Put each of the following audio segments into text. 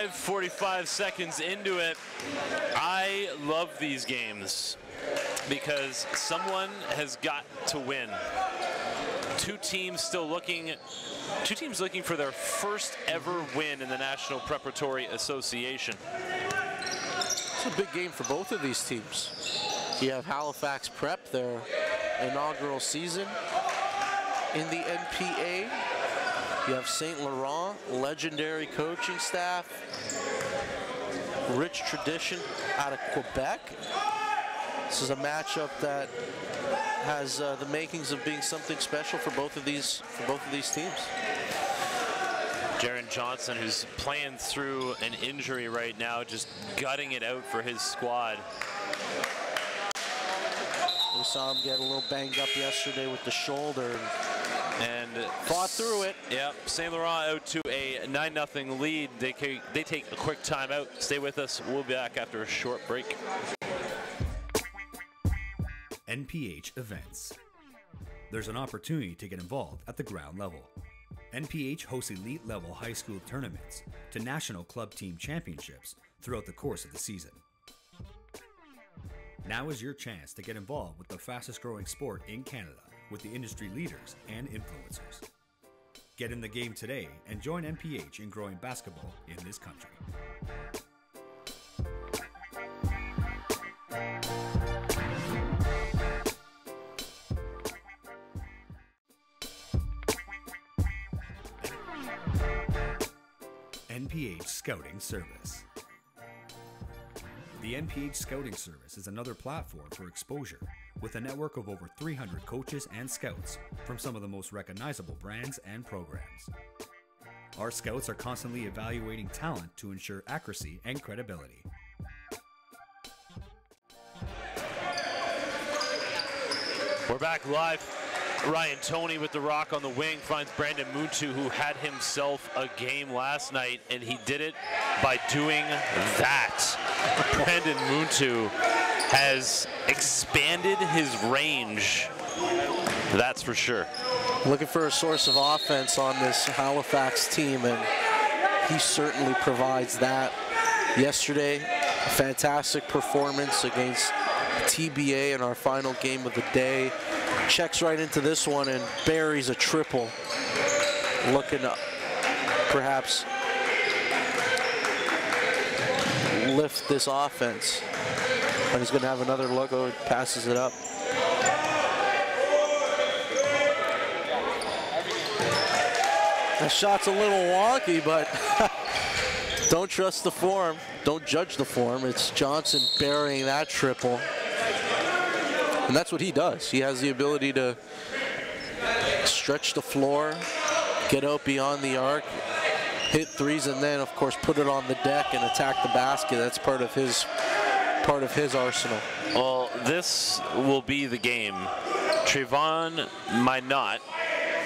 5:45 seconds into it. I love these games because someone has got to win. Two teams looking for their first ever win in the National Preparatory Association. It's a big game for both of these teams. You have Halifax Prep, their inaugural season in the NPA. You have St. Laurent, legendary coaching staff, rich tradition out of Quebec. This is a matchup that has the makings of being something special for both of these teams. Jaron Johnson, who's playing through an injury right now, just gutting it out for his squad. We saw him get a little banged up yesterday with the shoulder and fought through it. Yep, St. Laurent out to a 9-0 lead. They take a quick timeout. Stay with us. We'll be back after a short break. NPH events. There's an opportunity to get involved at the ground level. NPH hosts elite level high school tournaments to national club team championships throughout the course of the season. Now is your chance to get involved with the fastest growing sport in Canada with the industry leaders and influencers. Get in the game today and join NPH in growing basketball in this country. NPH Scouting Service. The NPH Scouting Service is another platform for exposure with a network of over 300 coaches and scouts from some of the most recognizable brands and programs. Our scouts are constantly evaluating talent to ensure accuracy and credibility. We're back live. Ryan Toney with the rock on the wing finds Brandon Muntu, who had himself a game last night, and he did it by doing that. Brandon Muntu has expanded his range, that's for sure. Looking for a source of offense on this Halifax team, and he certainly provides that. Yesterday, a fantastic performance against TBA in our final game of the day. Checks right into this one and buries a triple. Looking to perhaps lift this offense. And he's going to have another look. Oh, passes it up. That shot's a little wonky, but don't trust the form. Don't judge the form. It's Johnson burying that triple. And that's what he does. He has the ability to stretch the floor, get out beyond the arc, hit threes, and then, of course, put it on the deck and attack the basket. That's part of his arsenal. Well, this will be the game. Trayvon Minot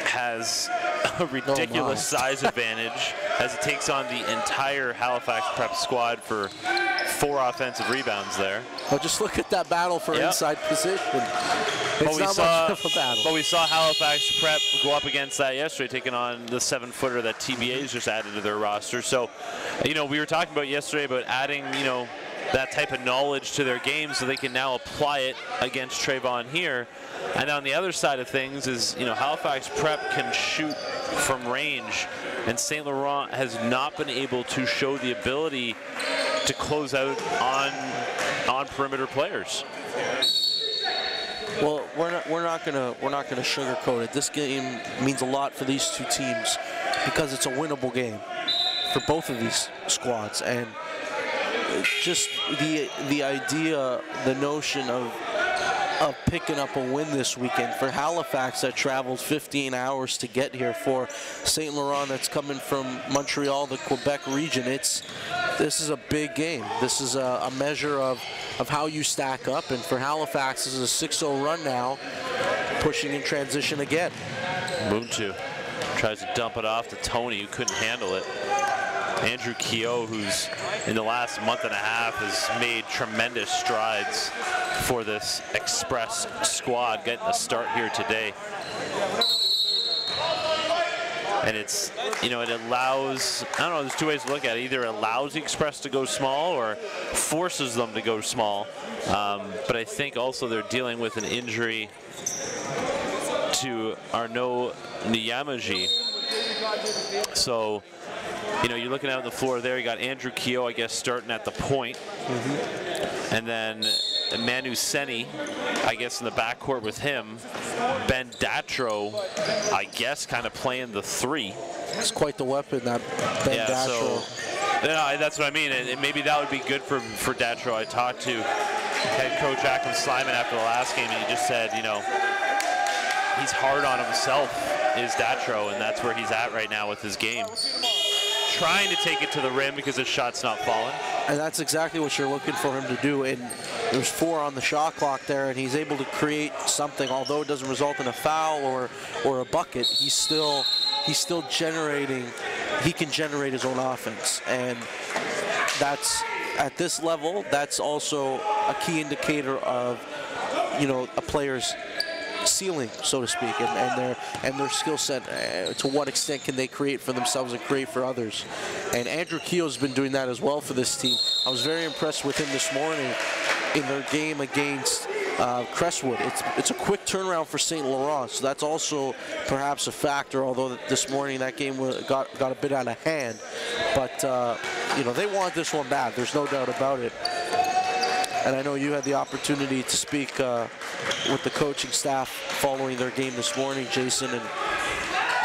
has a ridiculous size advantage as it takes on the entire Halifax Prep squad for 4 offensive rebounds there. Oh, just look at that battle for inside position. It's not much of a battle. But we saw Halifax Prep go up against that yesterday, taking on the 7-footer that TBA's just added to their roster. So, you know, we were talking about yesterday about adding, you know, that type of knowledge to their game so they can now apply it against Trayvon here. And on the other side of things is, you know, Halifax Prep can shoot from range, and St. Laurent has not been able to show the ability to close out on perimeter players. Well, we're not gonna sugarcoat it. This game means a lot for these two teams because it's a winnable game for both of these squads, and just the idea, the notion of picking up a win this weekend for Halifax that traveled 15 hours to get here, for St. Laurent that's coming from Montreal, the Quebec region. This is a big game. This is a measure of how you stack up, and for Halifax, this is a 6-0 run now, pushing in transition again. Muntu tries to dump it off to Toney, who couldn't handle it. Andrew Keogh, who's in the last month and a half has made tremendous strides for this Express squad, getting a start here today. And it's, you know, it allows, I don't know, there's two ways to look at it. Either allows the Express to go small or forces them to go small. But I think also they're dealing with an injury to Arnaud Nyamaji. So, you know, you're looking out on the floor there. You got Andrew Keogh, I guess, starting at the point. And then Manu Seni, I guess, in the backcourt with him. Ben Datro, I guess, kind of playing the 3. It's quite the weapon, that Ben Datro. So, that's what I mean. And maybe that would be good for Datro. I talked to head coach Akim Slyman after the last game, and he just said, you know, he's hard on himself, is Datro, and that's where he's at right now with his game. Trying to take it to the rim because his shot's not falling. And that's exactly what you're looking for him to do. And there's 4 on the shot clock there, and he's able to create something. Although it doesn't result in a foul or a bucket, he's still generating. He can generate his own offense, and that's at this level. That's also a key indicator of, you know, a player's ceiling, so to speak, and their skill set. To what extent can they create for themselves and create for others? And Andrew Keogh's been doing that as well for this team. I was very impressed with him this morning in their game against Crestwood. It's a quick turnaround for St. Laurent, so that's also perhaps a factor. Although this morning that game got a bit out of hand, but you know, they want this one bad. There's no doubt about it. And I know you had the opportunity to speak with the coaching staff following their game this morning, Jason, and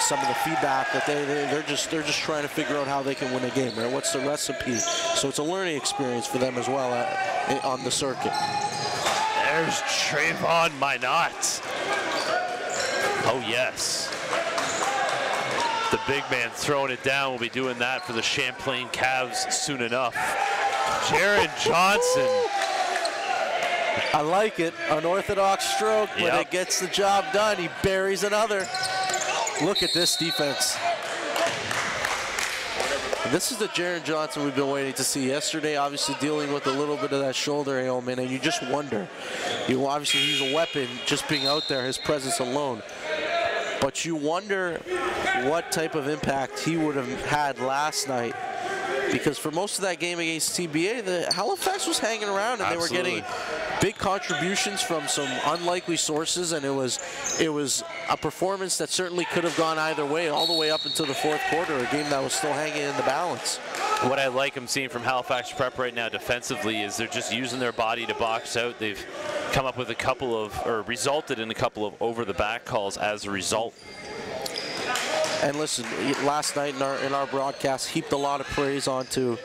some of the feedback that they're just trying to figure out how they can win a game, right? What's the recipe? So it's a learning experience for them as well on the circuit. There's Trayvon Minot. Oh yes. The big man throwing it down. Will be doing that for the Champlain Cavs soon enough. Jaron Johnson. I like it. Unorthodox stroke, but it gets the job done. He buries another. Look at this defense. This is the Jaron Johnson we've been waiting to see. Yesterday, obviously dealing with a little bit of that shoulder ailment, and you just wonder. Obviously, he's a weapon just being out there, his presence alone. But you wonder what type of impact he would have had last night. Because for most of that game against TBA, the Halifax was hanging around, and they were getting big contributions from some unlikely sources, and it was a performance that certainly could have gone either way, all the way up until the 4th quarter, a game that was still hanging in the balance. What I like I'm seeing from Halifax Prep right now defensively is they're just using their body to box out. They've come up with resulted in a couple of over-the-back calls as a result. And listen, last night in our broadcast, heaped a lot of praise onto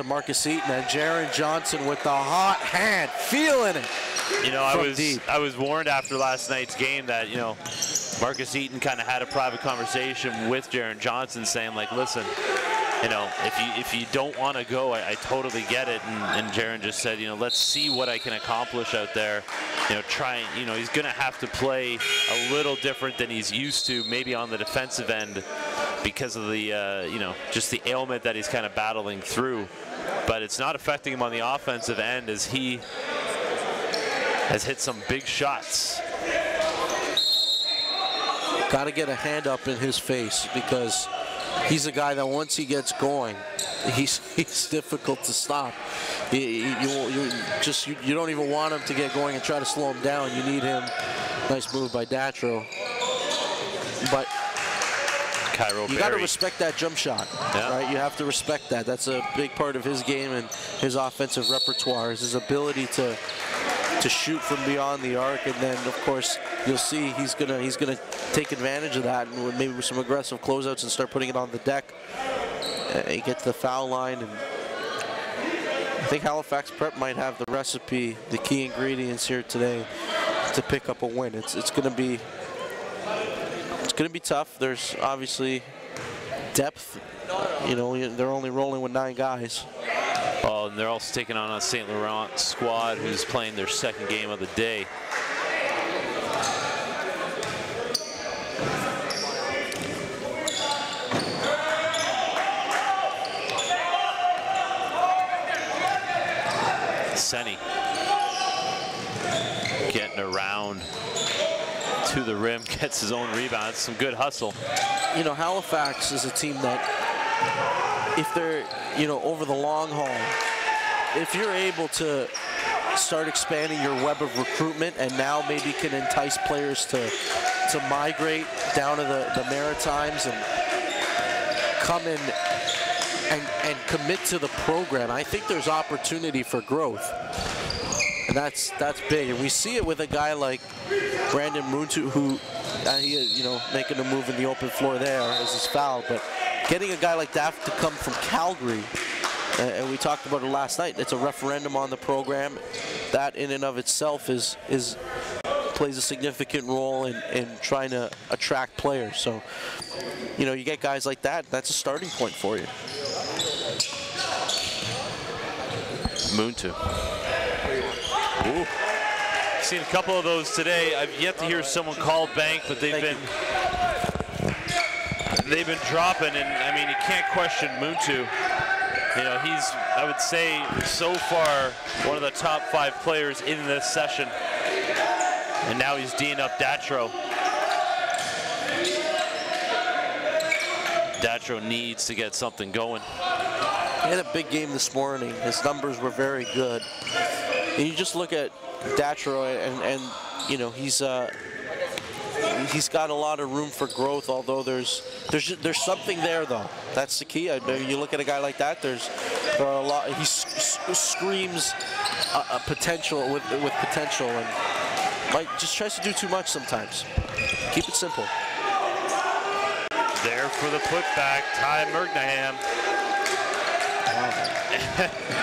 Marcus Eaton, and Jaron Johnson with the hot hand, feeling it. You know, I was warned after last night's game that, you know, Marcus Eaton kind of had a private conversation with Jaron Johnson saying, like, listen, you know, if you don't want to go, I totally get it. And Jaron just said, you know, let's see what I can accomplish out there. You know, he's going to have to play a little different than he's used to, maybe on the defensive end, because of the, you know, just the ailment that he's kind of battling through. But it's not affecting him on the offensive end, as he has hit some big shots. Got to get a hand up in his face, because he's a guy that once he gets going, he's difficult to stop. You don't even want him to get going and try to slow him down. You need him. Nice move by Datro. But you got to respect that jump shot, right? You have to respect that. That's a big part of his game and his offensive repertoire, is his ability to shoot from beyond the arc. And then, of course, you'll see he's gonna take advantage of that, and maybe with some aggressive closeouts and start putting it on the deck. He gets the foul line, and I think Halifax Prep might have the recipe, the key ingredients here today to pick up a win. It's gonna be tough. There's obviously depth. You know, they're only rolling with 9 guys. Oh, and they're also taking on a St. Laurent squad who's playing their 2nd game of the day. Seni getting around to the rim, gets his own rebound. Some good hustle. You know, Halifax is a team that, if they're, you know, over the long haul, if you're able to start expanding your web of recruitment and now maybe can entice players to migrate down to the Maritimes and come in and commit to the program, I think there's opportunity for growth. And that's big. And we see it with a guy like Brandon Muntu, who, he is, you know, making a move in the open floor there as he's fouled. But getting a guy like that to come from Calgary, and we talked about it last night, it's a referendum on the program. That in and of itself plays a significant role in trying to attract players. So, you know, you get guys like that, that's a starting point for you. Muntu. Ooh. Seen a couple of those today. I've yet to hear someone call bank, but they've been dropping, and I mean, you can't question Muntu. You know, he's, I would say, so far one of the top 5 players in this session. And now he's D'ing up Datro. Datro needs to get something going. He had a big game this morning. His numbers were very good. And you just look at Datro, and you know, he's got a lot of room for growth. Although there's something there, though. That's the key. I mean, you look at a guy like that. There are a lot. He screams a potential with potential, and just tries to do too much sometimes. Keep it simple. There for the putback, Ty Mergnaham.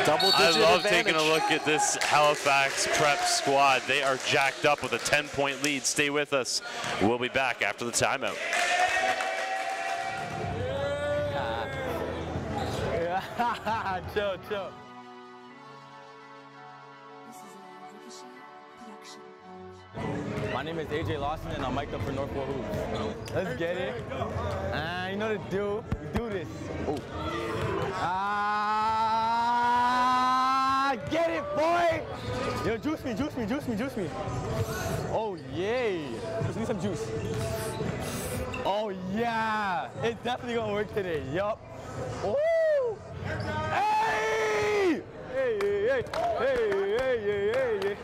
Double-digit I love advantage. taking a look at this Halifax Prep squad. They are jacked up with a 10-point lead. Stay with us. We'll be back after the timeout. Chill, chill. My name is AJ Lawson, and I'm mic'd up for Northwell Hoops. Let's get it. You know what to do. We do this. Oh. Get it, boy! Yo, juice me, juice me, juice me, juice me. Oh, yay. Just need some juice. Oh, yeah. It's definitely gonna work today. Yup. Woo! Hey! Hey, hey, hey, hey, hey, hey, hey.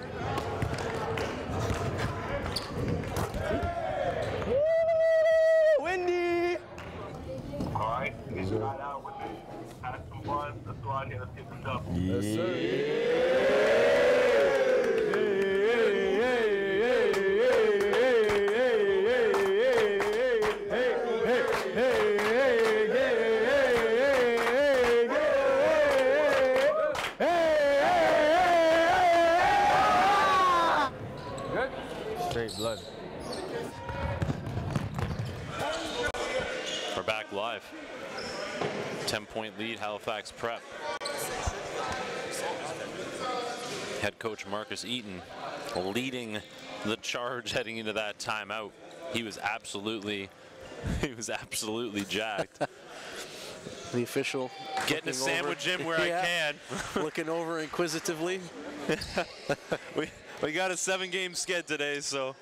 Woo! Windy! All right, we got out with it. Had some fun. Let's go out here. Let's get some stuff. Yes, sir. Straight blood. We're back live. 10-point lead, Halifax Prep. Head coach Marcus Eaton leading the charge heading into that timeout. He was absolutely jacked. The official getting a sandwich in where I can. Looking over inquisitively. We got a 7-game sked today, so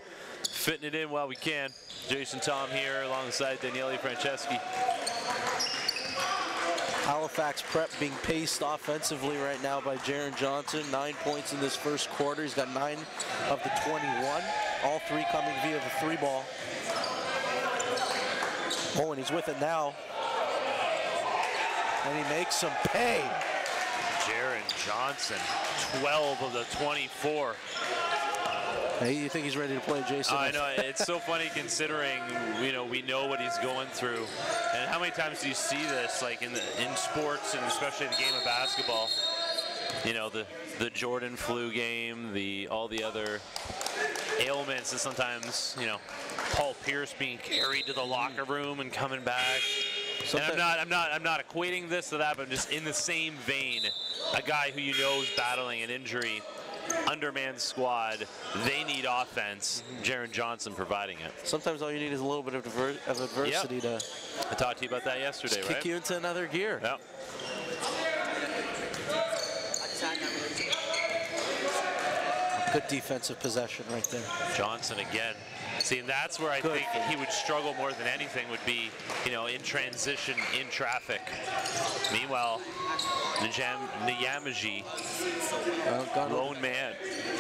fitting it in while we can. Jason Tom here alongside Daniele Franceschi. Halifax Prep being paced offensively right now by Jaron Johnson. 9 points in this first quarter. He's got 9 of the 21. All 3 coming via the 3-ball. Oh, and he's with it now. And he makes some pay. Jaron Johnson, 12 of the 24. Hey, you think he's ready to play, Jason? I know, it's so funny considering, you know, we know what he's going through. And how many times do you see this, like in sports, and especially the game of basketball? You know, the Jordan flu game, all the other ailments, and sometimes, you know, Paul Pierce being carried to the locker room and coming back. And I'm not equating this to that, but I'm just in the same vein. A guy who you know is battling an injury, undermanned squad, they need offense. Jaron Johnson providing it. Sometimes all you need is a little bit of adversity to I talked to you about that yesterday, right? kick you into another gear. Yep. Good defensive possession right there. Johnson again. See, and that's where I think he would struggle more than anything would be, you know, in transition, in traffic. Meanwhile, Nyamaji, lone man.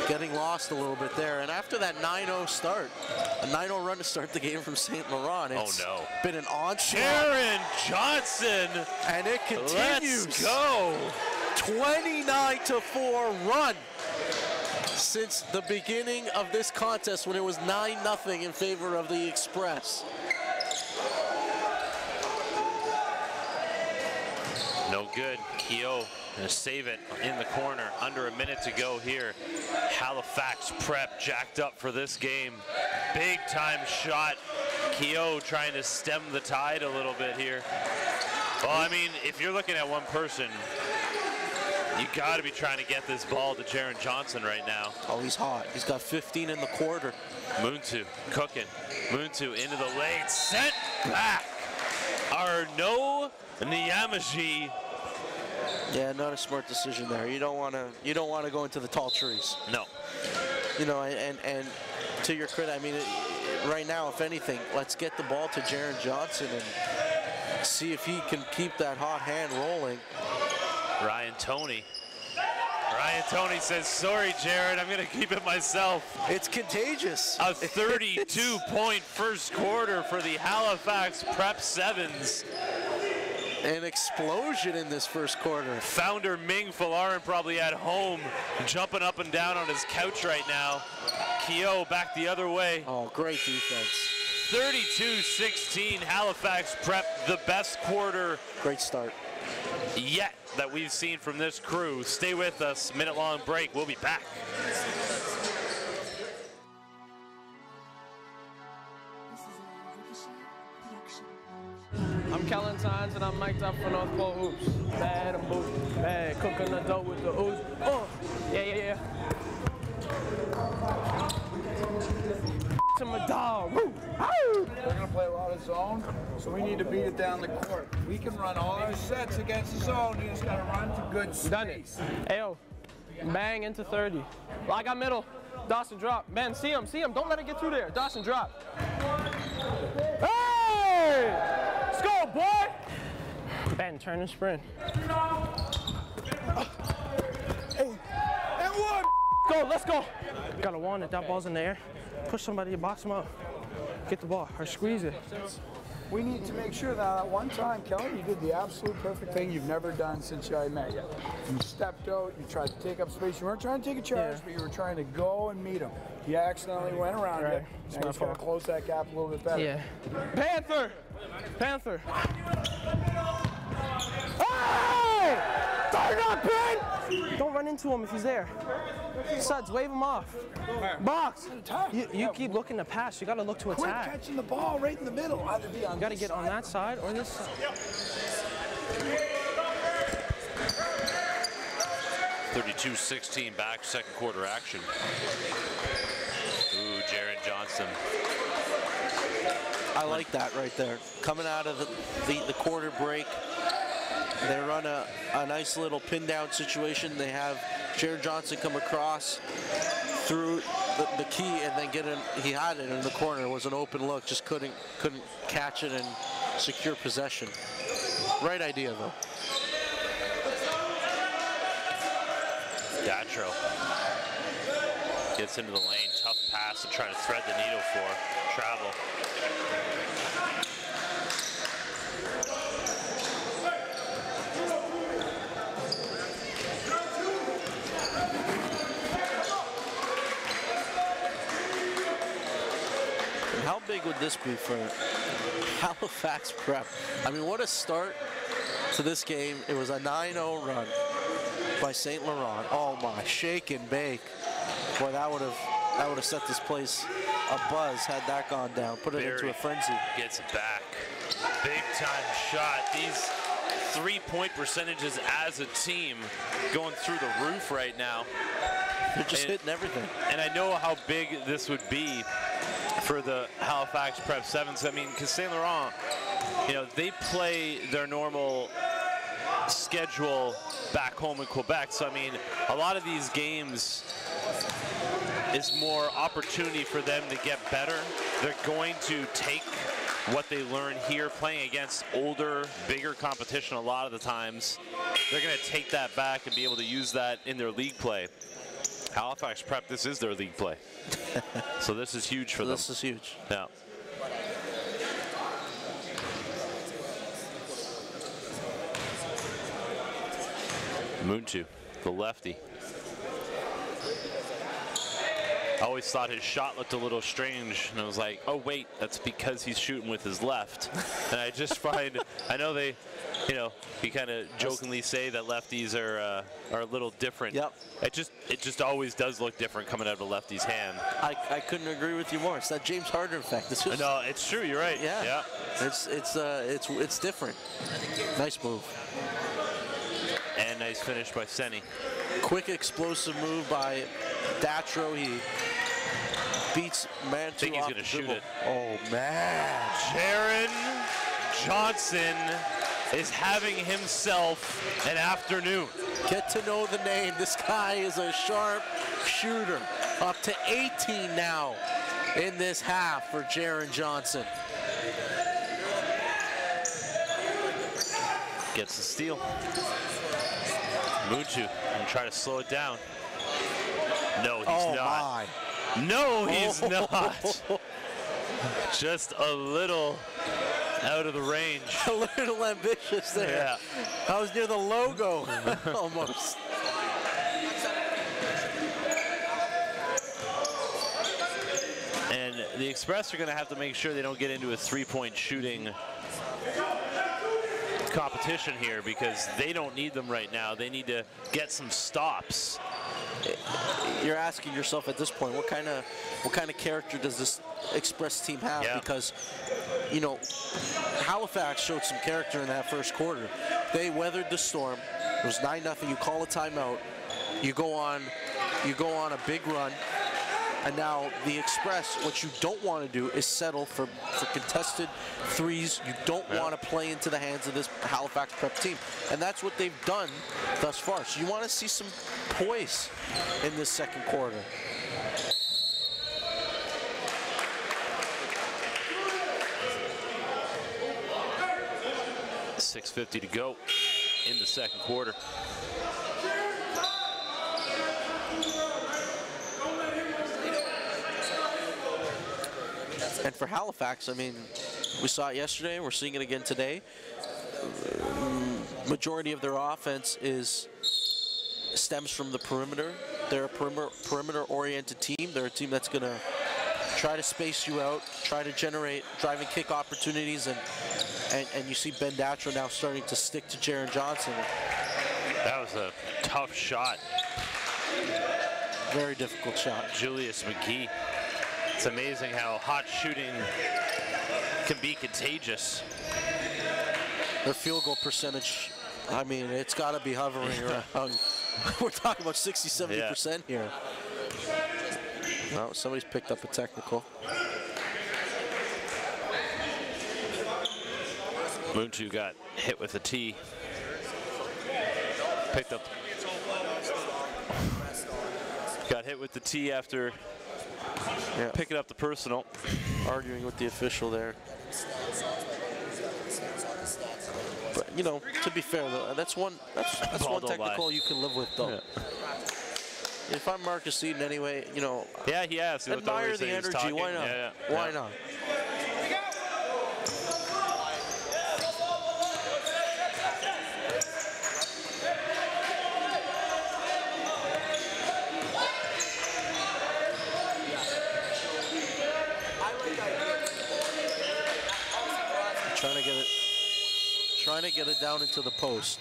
Getting lost a little bit there. And after that 9-0 start, a 9-0 run to start the game from St. Laurent, it's been an onslaught. Jaron Johnson. And it continues. Let's go. 29-4 run since the beginning of this contest when it was 9-0 in favor of the Express. No good. Keogh gonna save it in the corner. Under a minute to go here. Halifax Prep jacked up for this game. Big time shot. Keogh trying to stem the tide a little bit here. Well, I mean, if you're looking at one person, you got to be trying to get this ball to Jaron Johnson right now. Oh, he's hot. He's got 15 in the quarter. Muntu cooking. Muntu into the lane. Sent back. Arnaud Nyamaji. Yeah, not a smart decision there. You don't want to go into the tall trees. No. You know, and to your credit, I mean, right now, if anything, let's get the ball to Jaron Johnson and see if he can keep that hot hand rolling. Ryan Toney says, sorry, Jared, I'm going to keep it myself. It's contagious. A 32-point first quarter for the Halifax Prep Sevens. An explosion in this first quarter. Founder Ming Falarin probably at home, jumping up and down on his couch right now. Keogh back the other way. Oh, great defense. 32-16, Halifax Prep, the best quarter. Great start. Yet that we've seen from this crew. Stay with us, minute-long break. We'll be back. I'm Kellen Sines and I'm mic'd up for North Pole Hoops. Bad and booty, bad, cooking the dough with the ooze. Yeah. To my dog. Woo. We're going to play a lot of zone, so we need to beat it down the court. We can run all our sets against the zone. You just got to run to good space. Done it. Ayo, bang into 30. I got middle. Dawson drop. Ben, see him. Don't let it get through there. Dawson drop. Hey! Let's go, boy! Ben, turn and sprint. Hey, and one! Go, let's go. Gotta want it. That ball's in the air. Push somebody, box him up. Get the ball, or squeeze it. We need to make sure that at one time, Kelly, you did the absolute perfect thing you've never done since I met you. You stepped out, you tried to take up space. You weren't trying to take a charge, but you were trying to go and meet him. You accidentally went around it. Now you just got to close that gap a little bit better. Yeah. Panther! Hey! Turn up, Ben! Don't run into him if he's there. Suds, wave him off. Box! You keep looking to pass. You got to look to attack. Quit catching the ball right in the middle. Either be on You got to get on that side or this side. 32-16 back, second quarter action. Ooh, Jaron Johnson. I like that right there. Coming out of the quarter break, they run a nice little pin down situation. They have Jaron Johnson come across through the key and then get in. He had it in the corner. It was an open look, just couldn't catch it and secure possession. Right idea though. Datro gets into the lane, tough pass to try to thread the needle for travel. And how big would this be for Halifax Prep? I mean, what a start to this game. It was a 9-0 run by St. Laurent. Oh my, shake and bake. Boy, that would have set this place abuzz had that gone down. Put it into a frenzy. Gets it back. Big time shot. These 3-point percentages as a team going through the roof right now. They're just hitting everything. And I know how big this would be for the Halifax Prep Sevens. I mean, because St. Laurent, you know, they play their normal schedule back home in Quebec. So, I mean, a lot of these games is more opportunity for them to get better they're going to take what they learn here playing against older, bigger competition a lot of the times. They're going to take that back and be able to use that in their league play. Halifax Prep, this is their league play. So this is huge for them. This is huge. Yeah. Muntu, the lefty. I always thought his shot looked a little strange, and I was like, oh wait, that's because he's shooting with his left. And I just find, I know they, you know, we kind of jokingly say that lefties are a little different. Yep. It just always does look different coming out of a lefty's hand. I couldn't agree with you more. It's that James Harden effect. It's just, No, it's true. You're right. yeah. It's different. Nice move. And nice finish by Senni. Quick explosive move by Datro. He beats Mantu. I think he's going to shoot it. Oh man. Jaron Johnson is having himself an afternoon. Get to know the name. This guy is a sharp shooter. Up to 18 now in this half for Jaron Johnson. Gets the steal. Muntu and try to slow it down. No, he's not. My. No, he's not. Just a little out of the range. A little ambitious there. Yeah. I was near the logo almost. And the Express are going to have to make sure they don't get into a three-point shooting competition here, because they don't need them right now. They need to get some stops. You're asking yourself at this point, what kind of character does this Express team have? Yeah. Because, you know, Halifax showed some character in that first quarter. They weathered the storm. It was 9-0. You call a timeout. You go on a big run. And now the Express, what you don't want to do is settle for contested threes. You don't want to play into the hands of this Halifax Prep team. And that's what they've done thus far. So you want to see some poise in this second quarter. .650 to go in the second quarter. And for Halifax, I mean, we saw it yesterday, we're seeing it again today. Majority of their offense stems from the perimeter. They're a perimeter-oriented team. They're a team that's going to try to space you out, try to generate drive and kick opportunities, and you see Ben Datro now starting to stick to Jaron Johnson. That was a tough shot. Very difficult shot. Julius McGee. It's amazing how hot shooting can be contagious. Their field goal percentage, I mean, it's got to be hovering around. We're talking about 60-70% here. Well, somebody's picked up a technical. Muntu got hit with a tee. Got hit with the tee after picking up the personal. Arguing with the official there. But, you know, to be fair though, that's one technical you can live with though. Yeah. If I'm Marcus Eden anyway, you know. Yeah, he has. Admire the energy. Why not? Why not? Trying to get it down into the post.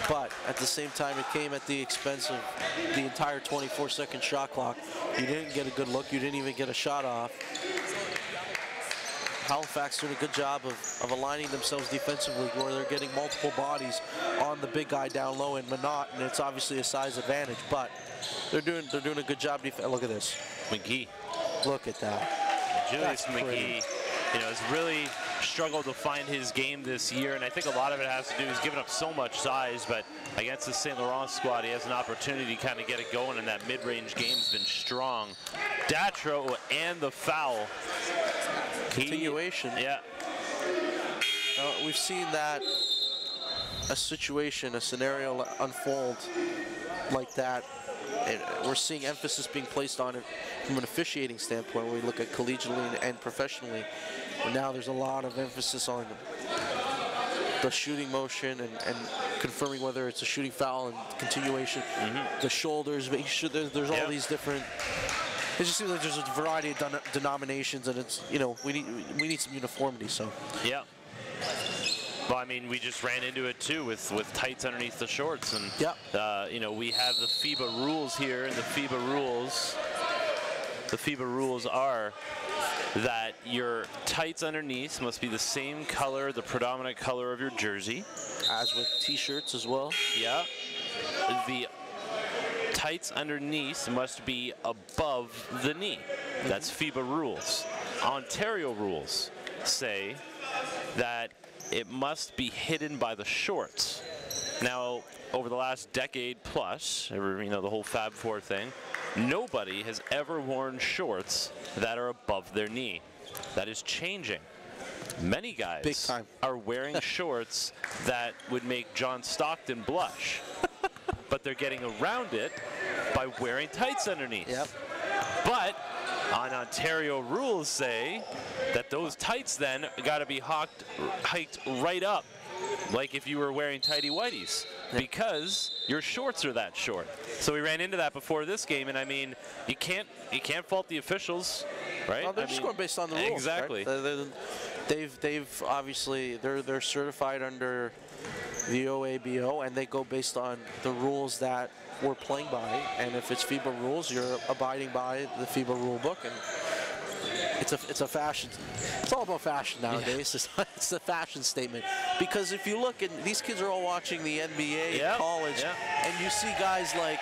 But at the same time, it came at the expense of the entire 24-second shot clock. You didn't get a good look. You didn't even get a shot off. Halifax doing a good job of aligning themselves defensively, where they're getting multiple bodies on the big guy down low in Minot, and it's obviously a size advantage. But they're doing a good job. Look at this. McGee. Look at that. Julius McGee, you know, is really struggled to find his game this year, and I think a lot of it has to do, he's given up so much size, but against the St. Laurent squad, he has an opportunity to kind of get it going, and that mid-range game's been strong. Datro and the foul. Continuation. Yeah. We've seen that, a situation, a scenario unfold like that. And we're seeing emphasis being placed on it from an officiating standpoint when we look at collegiately and professionally. And now there's a lot of emphasis on the shooting motion and confirming whether it's a shooting foul and continuation, the shoulders, making sure there's all these different. It just seems like there's a variety of denominations, and it's, you know, we need some uniformity. So yeah. Well, I mean, we just ran into it too with tights underneath the shorts, and you know, we have the FIBA rules here, and the FIBA rules are that your tights underneath must be the same color, the predominant color of your jersey, as with t-shirts as well. Yeah. The tights underneath must be above the knee. That's FIBA rules. Ontario rules say that it must be hidden by the shorts. Now, over the last decade plus, you know, the whole Fab Four thing, nobody has ever worn shorts that are above their knee. That is changing. Many guys Big time. are wearing shorts that would make John Stockton blush, but they're getting around it by wearing tights underneath. Yep. But Ontario rules say that those tights then got to be hiked right up, like if you were wearing tighty whities, because your shorts are that short. So we ran into that before this game, and I mean, you can't fault the officials, right? Well, they're just going based on the rules. Exactly. Right? They've obviously they're certified under the OABO, and they go based on the rules that we're playing by, and if it's FIBA rules, you're abiding by the FIBA rule book, and it's a fashion. It's all about fashion nowadays. Yeah. It's a fashion statement, because if you look, and these kids are all watching the NBA in college, and you see guys like,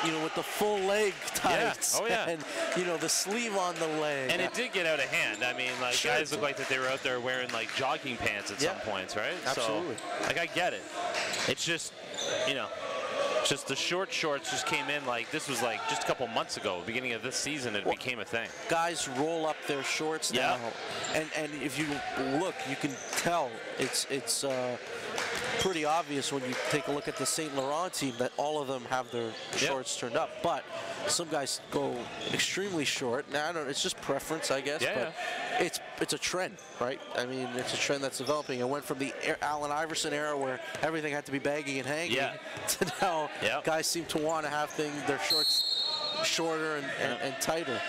you know, with the full leg tights, and you know, the sleeve on the leg. And it did get out of hand. I mean, like, guys look like that they were out there wearing like jogging pants at some points, right? Absolutely. So, like, I get it. It's just, you know, just the short shorts just came in, like, this was like just a couple months ago, beginning of this season, it became a thing. Guys roll up their shorts now, and if you look, you can tell it's pretty obvious when you take a look at the St. Laurent team that all of them have their shorts turned up, but some guys go extremely short. Now, I don't know, it's just preference, I guess, but it's a trend, right? I mean, it's a trend that's developing. It went from the Allen Iverson era where everything had to be baggy and hanging to now guys seem to want to have their shorts shorter and tighter.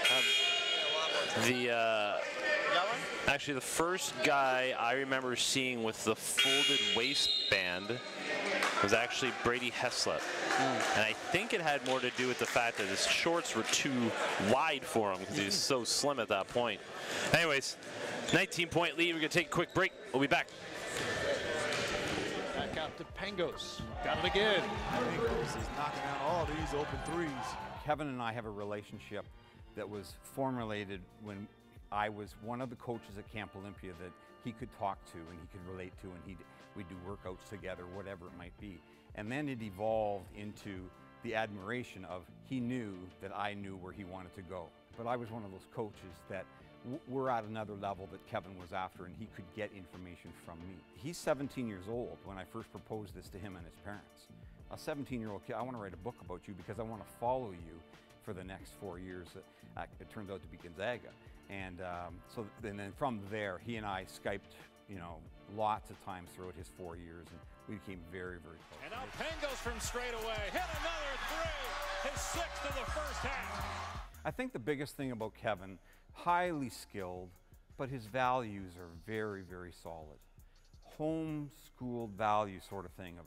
Actually, the first guy I remember seeing with the folded waistband was actually Brady Heslop. And I think it had more to do with the fact that his shorts were too wide for him because he was so slim at that point. Anyways, 19-point lead. We're going to take a quick break. We'll be back. Back out to Pangos. Got it again. Pangos is knocking out all these open threes. Kevin and I have a relationship that was formulated when I was one of the coaches at Camp Olympia that he could talk to and he could relate to, and we'd do workouts together, whatever it might be. And then it evolved into the admiration of he knew that I knew where he wanted to go. But I was one of those coaches that we're at another level that Kevin was after, and he could get information from me. He's 17 years old when I first proposed this to him and his parents. A 17-year-old kid, I want to write a book about you because I want to follow you for the next 4 years. It turned out to be Gonzaga. And and then from there, he and I Skyped, you know, lots of times throughout his 4 years, and we became very, very close. And now Pangos from straight away, hit another three, his sixth of the first half. I think the biggest thing about Kevin, highly skilled, but his values are very, very solid. Home-schooled value sort of thing. Of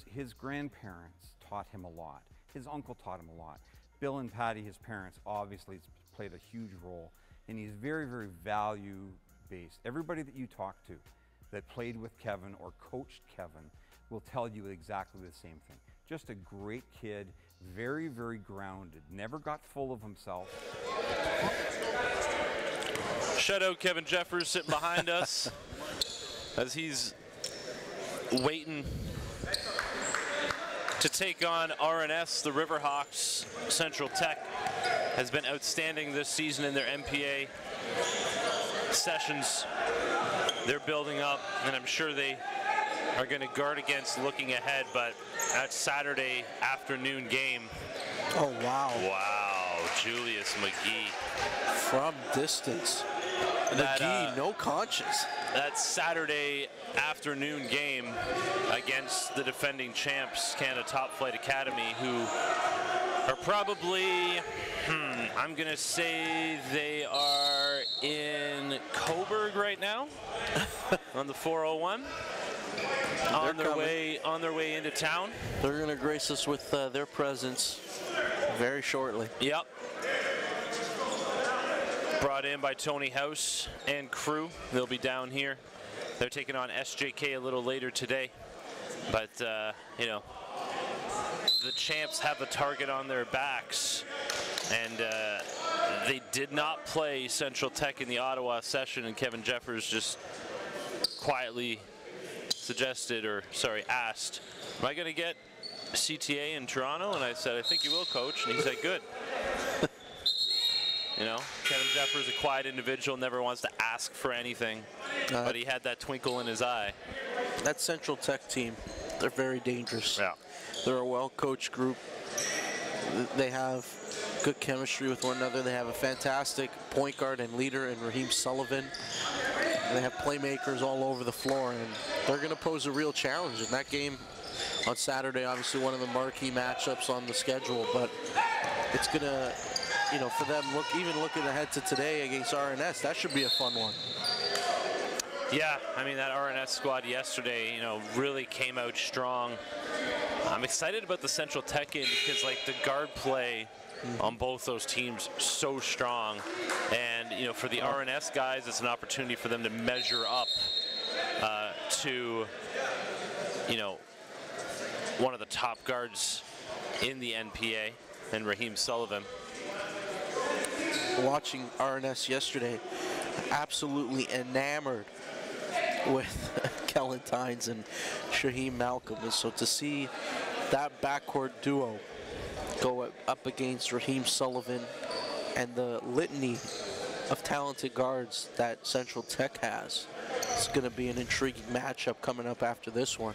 his grandparents taught him a lot. His uncle taught him a lot. Bill and Patty, his parents, obviously played a huge role. And he's very, very value-based. Everybody that you talk to that played with Kevin or coached Kevin will tell you exactly the same thing. Just a great kid, very, very grounded, never got full of himself. Shutout Kevin Jeffers sitting behind us as he's waiting to take on RNS. The Riverhawks. Central Tech has been outstanding this season in their MPA sessions. They're building up, and I'm sure they are going to guard against looking ahead, but that Saturday afternoon game. Oh, wow. Wow, Julius McGee. From distance. McGee, no conscience. That Saturday afternoon game against the defending champs, Canada Top Flight Academy, who are probably, I'm going to say they are in Coburg right now on the 401. On their way into town. They're going to grace us with their presence very shortly. Yep. Brought in by Tony House and crew. They'll be down here. They're taking on SJK a little later today. But, you know, the champs have the target on their backs. And they did not play Central Tech in the Ottawa session, and Kevin Jeffers just quietly suggested, or sorry, asked, am I going to get CTA in Toronto? And I said, I think you will, coach. And he said, good. You know, Kevin Jeffers, a quiet individual, never wants to ask for anything, but he had that twinkle in his eye. That Central Tech team, they're very dangerous. Yeah. They're a well-coached group. They have good chemistry with one another. They have a fantastic point guard and leader in Raheem Sullivan. They have playmakers all over the floor, and they're going to pose a real challenge in that game on Saturday. Obviously, one of the marquee matchups on the schedule, but it's going to, you know, for them, even looking ahead to today against RNS, that should be a fun one. Yeah, I mean, that RNS squad yesterday, you know, really came out strong. I'm excited about the Central Tech game because, like, the guard play on both those teams so strong, and you know, for the RNS guys, it's an opportunity for them to measure up to, you know, one of the top guards in the NPA, and Raheem Sullivan. Watching RNS yesterday, absolutely enamored with Kellen Tynes and Shaheem Malcolm, and so to see that backcourt duo go up against Raheem Sullivan and the litany of talented guards that Central Tech has, it's going to be an intriguing matchup coming up after this one.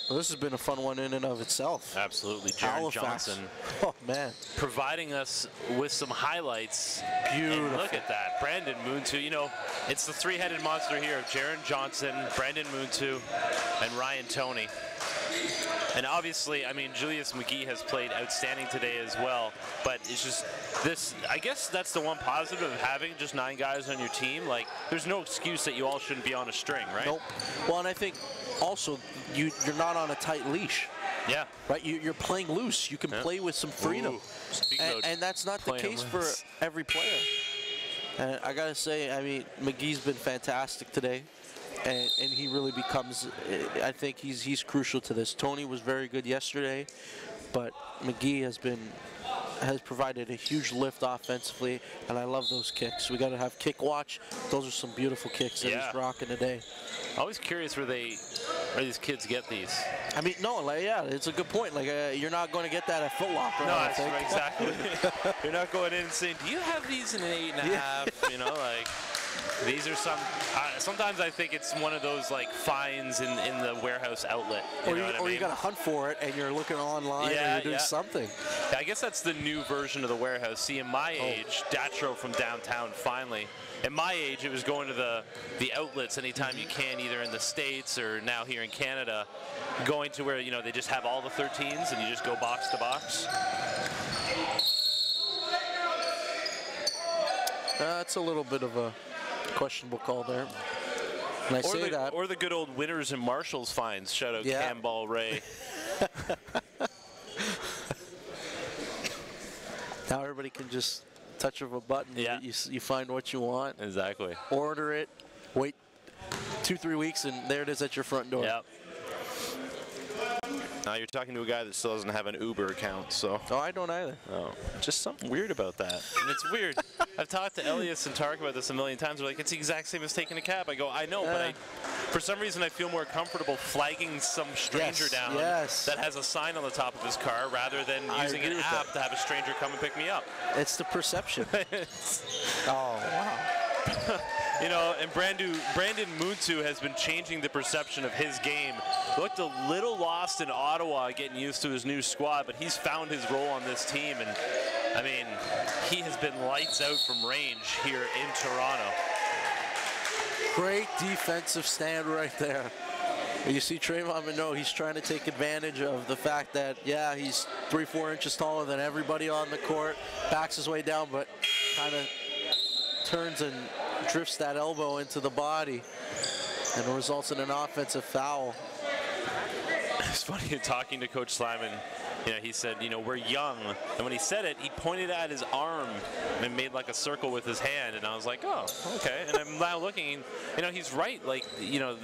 Well, this has been a fun one in and of itself. Absolutely. Jaron Johnson. Oh, man. Providing us with some highlights. Beautiful. And look at that. Brandon Moontu. You know, it's the three-headed monster here of Jaron Johnson, Brandon Moontu, and Ryan Toney. And obviously, I mean, Julius McGee has played outstanding today as well. But it's just this, I guess that's the one positive of having just 9 guys on your team. Like, there's no excuse that you all shouldn't be on a string, right? Nope. Well, and I think also you're not on a tight leash. Yeah. Right? You're playing loose. You can play with some freedom. And that's not the case for every player. And I got to say, I mean, McGee's been fantastic today. And he really becomes, I think he's crucial to this. Tony was very good yesterday, but McGee has provided a huge lift offensively, and I love those kicks. We got to have kick watch. Those are some beautiful kicks that he's rocking today. Always curious where these kids get these. I mean, no, like, yeah, it's a good point. Like, you're not going to get that at Foot Locker. No, that's right, exactly. You're not going in and saying, do you have these in an 8.5? You know, like. These are some, sometimes I think it's one of those like finds in the warehouse outlet. Or you got to hunt for it and you're looking online or you're doing something. Yeah, I guess that's the new version of the warehouse. See, in my age, Datro from downtown finally. At my age, it was going to the outlets anytime you can, either in the States or now here in Canada, going to where, you know, they just have all the 13s and you just go box to box. That's a little bit of a questionable call there. And I say that. Or the good old Winners and Marshalls finds. Shout out Cam Ball Ray. Now everybody can just touch of a button. Yeah. You find what you want. Exactly. Order it. Wait 2-3 weeks and there it is at your front door. Yep. Now you're talking to a guy that still doesn't have an Uber account, so. No, I don't either. Oh, just something weird about that. And it's weird. I've talked to Elias and Tark about this a million times. They're like, it's the exact same as taking a cab. I go, I know, but for some reason I feel more comfortable flagging some stranger down that has a sign on the top of his car rather than using an app to have a stranger come and pick me up. It's the perception. Oh, wow. You know, and Brandon Muntu has been changing the perception of his game. Looked a little lost in Ottawa getting used to his new squad, but he's found his role on this team. And, I mean, he has been lights out from range here in Toronto. Great defensive stand right there. You see Trayvon Minot, he's trying to take advantage of the fact that, yeah, he's 3-4 inches taller than everybody on the court, backs his way down, but kind of turns and drifts that elbow into the body, and it results in an offensive foul. It's funny, talking to Coach Slyman, you know, he said, you know, we're young. And when he said it, he pointed at his arm and made like a circle with his hand. And I was like, oh, okay. And I'm now looking, you know, he's right. Like, you know,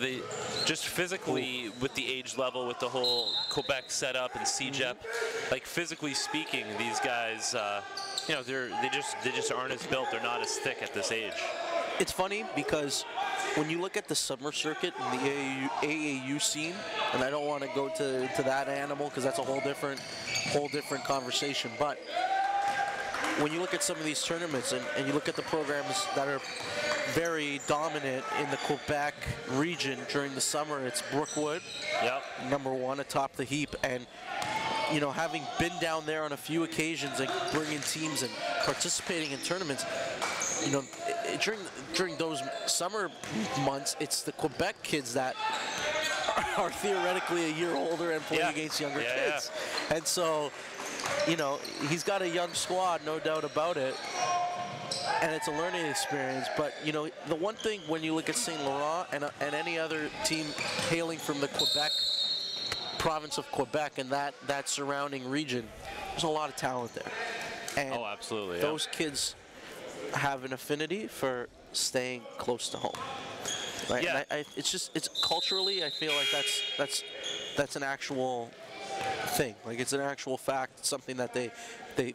just physically with the age level, with the whole Quebec setup and CJEP, like physically speaking, these guys, you know, they just aren't as built. They're not as thick at this age. It's funny because when you look at the summer circuit and the AAU scene, and I don't want to go to that animal because that's a whole different conversation, but when you look at some of these tournaments and you look at the programs that are very dominant in the Quebec region during the summer, it's Brookwood, #1 atop the heap, and you know, having been down there on a few occasions and bringing teams and participating in tournaments, you know, during those summer months, it's the Quebec kids that are theoretically a year older and play against younger kids. And so, you know, he's got a young squad, no doubt about it, and it's a learning experience. But, you know, the one thing when you look at St. Laurent and any other team hailing from the province of Quebec and that surrounding region, there's a lot of talent there. And oh, absolutely. Those kids have an affinity for staying close to home. Right? Yeah. And it's culturally, I feel like that's an actual thing. Like, it's an actual fact, something that they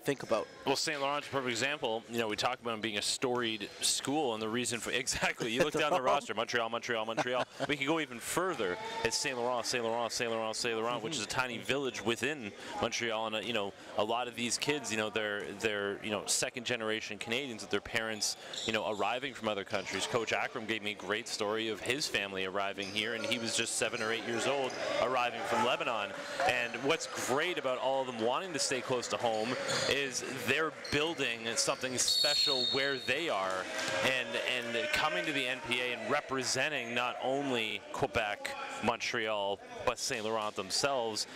think about. Well, St. Laurent's a perfect example. You know, we talk about them being a storied school, and the reason for exactly. You look down the roster: Montreal, Montreal, Montreal. We can go even further. It's St. Laurent, St. Laurent, St. Laurent, St. Laurent, which is a tiny village within Montreal. And you know, a lot of these kids, you know, they're you know, second-generation Canadians with their parents, you know, arriving from other countries. Coach Akram gave me a great story of his family arriving here, and he was just 7 or 8 years old, arriving from Lebanon. And what's great about all of them wanting to stay close to home is they're building something special where they are, and coming to the NPA and representing not only Quebec, Montreal, but St. Laurent themselves.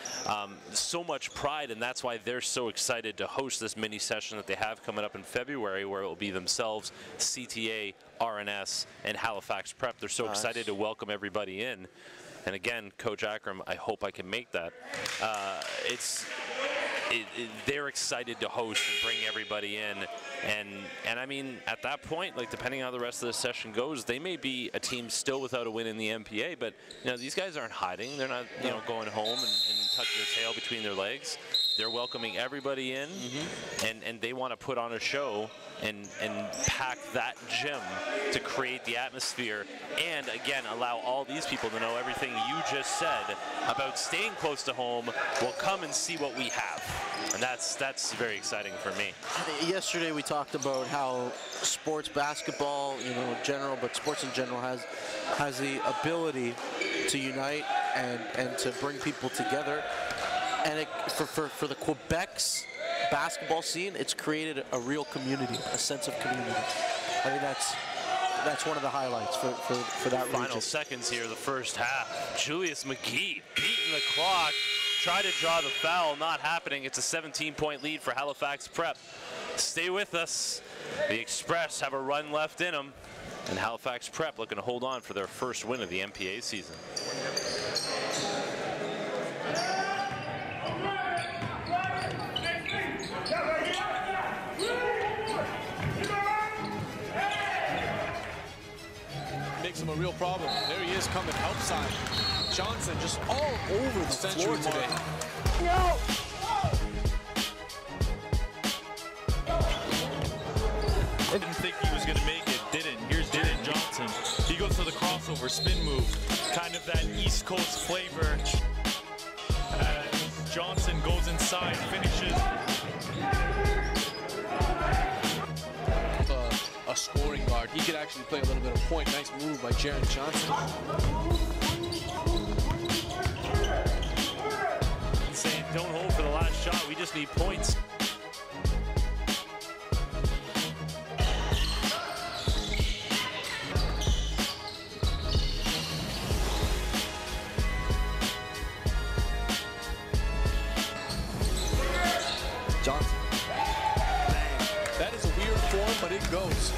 So much pride, and that's why they're so excited to host this mini session that they have coming up in February, where it will be themselves, CTA, RNS, and Halifax Prep. They're so excited to welcome everybody in. And again, Coach Akram, I hope I can make that. They're excited to host and bring everybody in, and I mean, at that point, like, depending on how the rest of the session goes, they may be a team still without a win in the NPA, but you know, these guys aren't hiding. They're not, you know, going home and tucking their tail between their legs. They're welcoming everybody in, and they want to put on a show and pack that gym to create the atmosphere, and again, allow all these people to know everything you just said about staying close to home. Will come and see what we have, and that's very exciting for me. Yesterday we talked about how sports, basketball, you know, in general, but sports in general has the ability to unite and to bring people together. And for the Quebec's basketball scene, it's created a real community, a sense of community. I think that's one of the highlights for that region. Final seconds here, the first half. Julius McGee beating the clock. Try to draw the foul, not happening. It's a 17-point lead for Halifax Prep. Stay with us. The Express have a run left in them, and Halifax Prep looking to hold on for their first win of the NPA season. Makes him a real problem. There he is coming outside. Johnson just all over the floor today. out. Didn't think he was going to make it, didn't. Here's Jaden Johnson. He goes for the crossover spin move, kind of that East Coast flavor. As Johnson goes inside, finishes. A scoring guard. He could actually play a little bit of point. Nice move by Jaden Johnson. He's saying, don't hold for the last shot. We just need points. Johnson. That is a weird form, but it goes.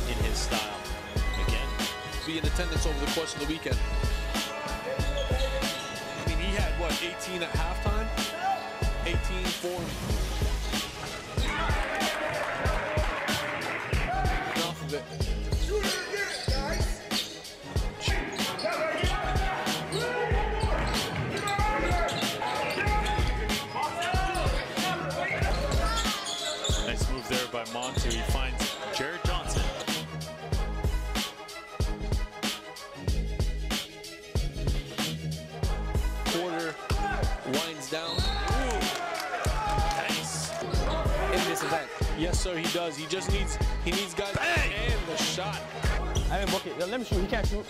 In his style. Again. Be in attendance over the course of the weekend. I mean, he had, what, 18 at halftime? 18 for enough of it. Nice move there by Montu. He finds Jared Johnson. Porter winds down. Ooh. Nice. In this event. Yes, sir, he does. He needs guys to hand the shot. I didn't book it. Let me shoot. He can't shoot.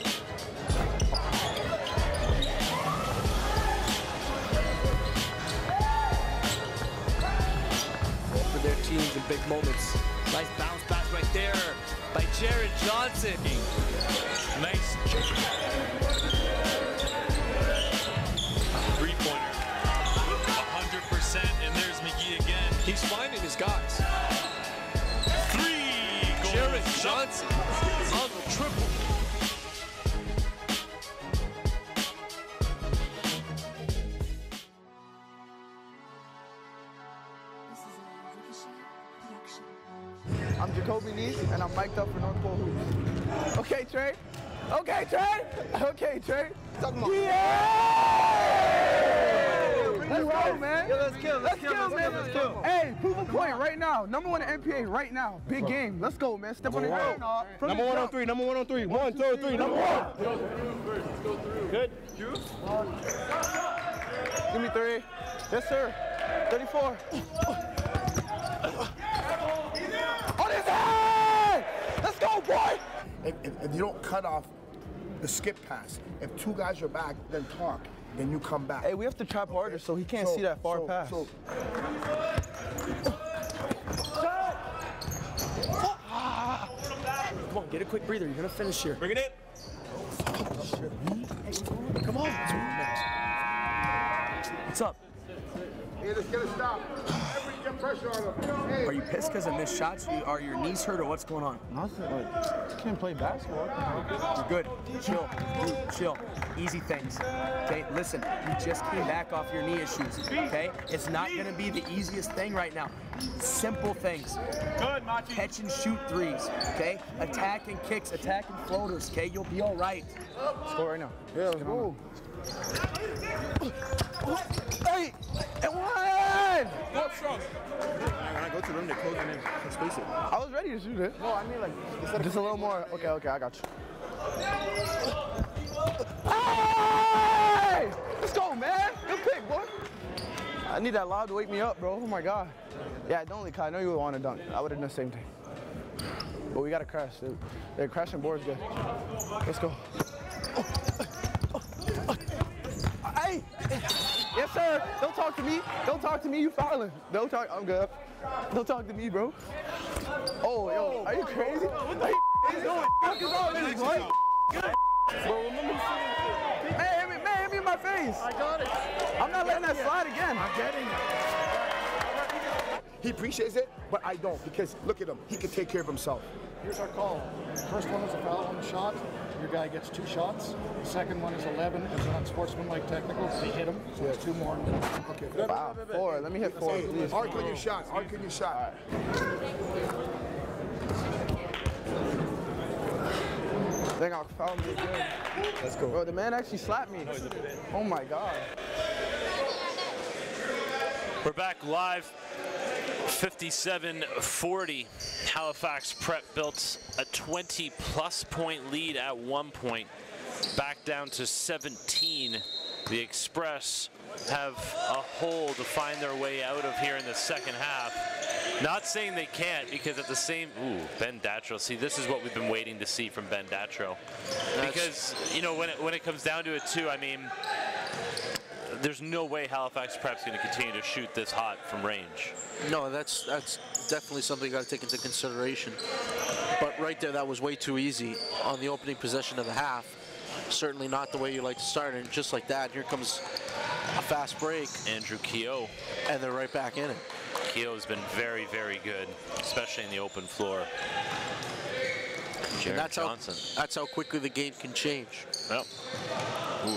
For their teams in big moments. Nice bounce pass right there by Jared Johnson. Nice three-pointer. 100%, and there's McGee again. He's finding his guys. Three goals. Jared Johnson on the triple. I'm Jacoby Neese, and I'm mic'd up for North Pole Hoops. Okay, Trey. Okay, Trey. Okay, Trey. Yeah! Let's go, man. Let's kill, man. Let's kill. Hey, prove a point right now. Number one in NPA right now. Big game. Let's go, man. Step on the ground. Number 1 on 3. Number 1 on 3. 1, 2, 3. Number 1. Good. Give me 3. Yes, sir. 34. On his head! Let's go, boy! If you don't cut off the skip pass, if two guys are back, then talk, then you come back. Hey, we have to trap harder so he can't see that far pass. Come on, get a quick breather. You're going to finish here. Bring it in. Come on. What's up? Hey, let's get a stop. Everybody get pressure on him. Hey. Are you pissed because I missed shots? Are your knees hurt or what's going on? Nothing. Like, can't play basketball. You're good. Chill. Dude, chill. Easy things. Okay, listen, you just came back off your knee issues. Okay? It's not going to be the easiest thing right now. Simple things. Good, Machi. Catch and shoot threes. Okay? Attack and kicks, attack and floaters. Okay? You'll be all right. Let's go right now. Yeah, let's go. Hey! And one! Go up strong. When I go to the room, they close your name. Let's space it. I was ready to shoot it. No, I mean like just a little more. Okay, I got you. Hey! Let's go, man. Good pick, boy. I need that loud to wake me up, bro. Oh my God. Yeah, don't leak. I know you would want to dunk. I would have done the same thing. But we got to crash. They're crashing boards good. Let's go. Hey! Yes, sir. Don't talk to me. Don't talk to me. You fouling. Don't talk. I'm good. Don't talk to me, bro. Oh, yo. Are you crazy? What the fuck is all this, boy? Bro, remember hey, hit me in my face. I got it. I'm not letting that slide again. I'm getting it. He appreciates it, but I don't, because look at him. He can take care of himself. Here's our call. First one is a foul on the shot. Your guy gets 2 shots. The second one is 11. It's an unsportsmanlike technical. They hit him, so it's 2 more. Okay. Wow, 4. Let me hit 4, please. Arc on your shot. Arc on your shot. They got fouled me again. Let's go. Bro, the man actually slapped me. Oh my God. We're back live. 57-40. Halifax Prep built a 20-plus point lead at one point. Back down to 17. The Express have a hole to find their way out of here in the second half. Not saying they can't, because at the same, Ben Datro. See, this is what we've been waiting to see from Ben Datro. Because, you know, when it comes down to it too, I mean, there's no way Halifax Prep's going to continue to shoot this hot from range. No, that's definitely something you got to take into consideration. But right there, that was way too easy on the opening possession of the half. Certainly not the way you like to start, and just like that, here comes a fast break. Andrew Keogh. And they're right back in it. Keogh's been very, very good, especially in the open floor. Jared Johnson. That's how quickly the game can change. Well,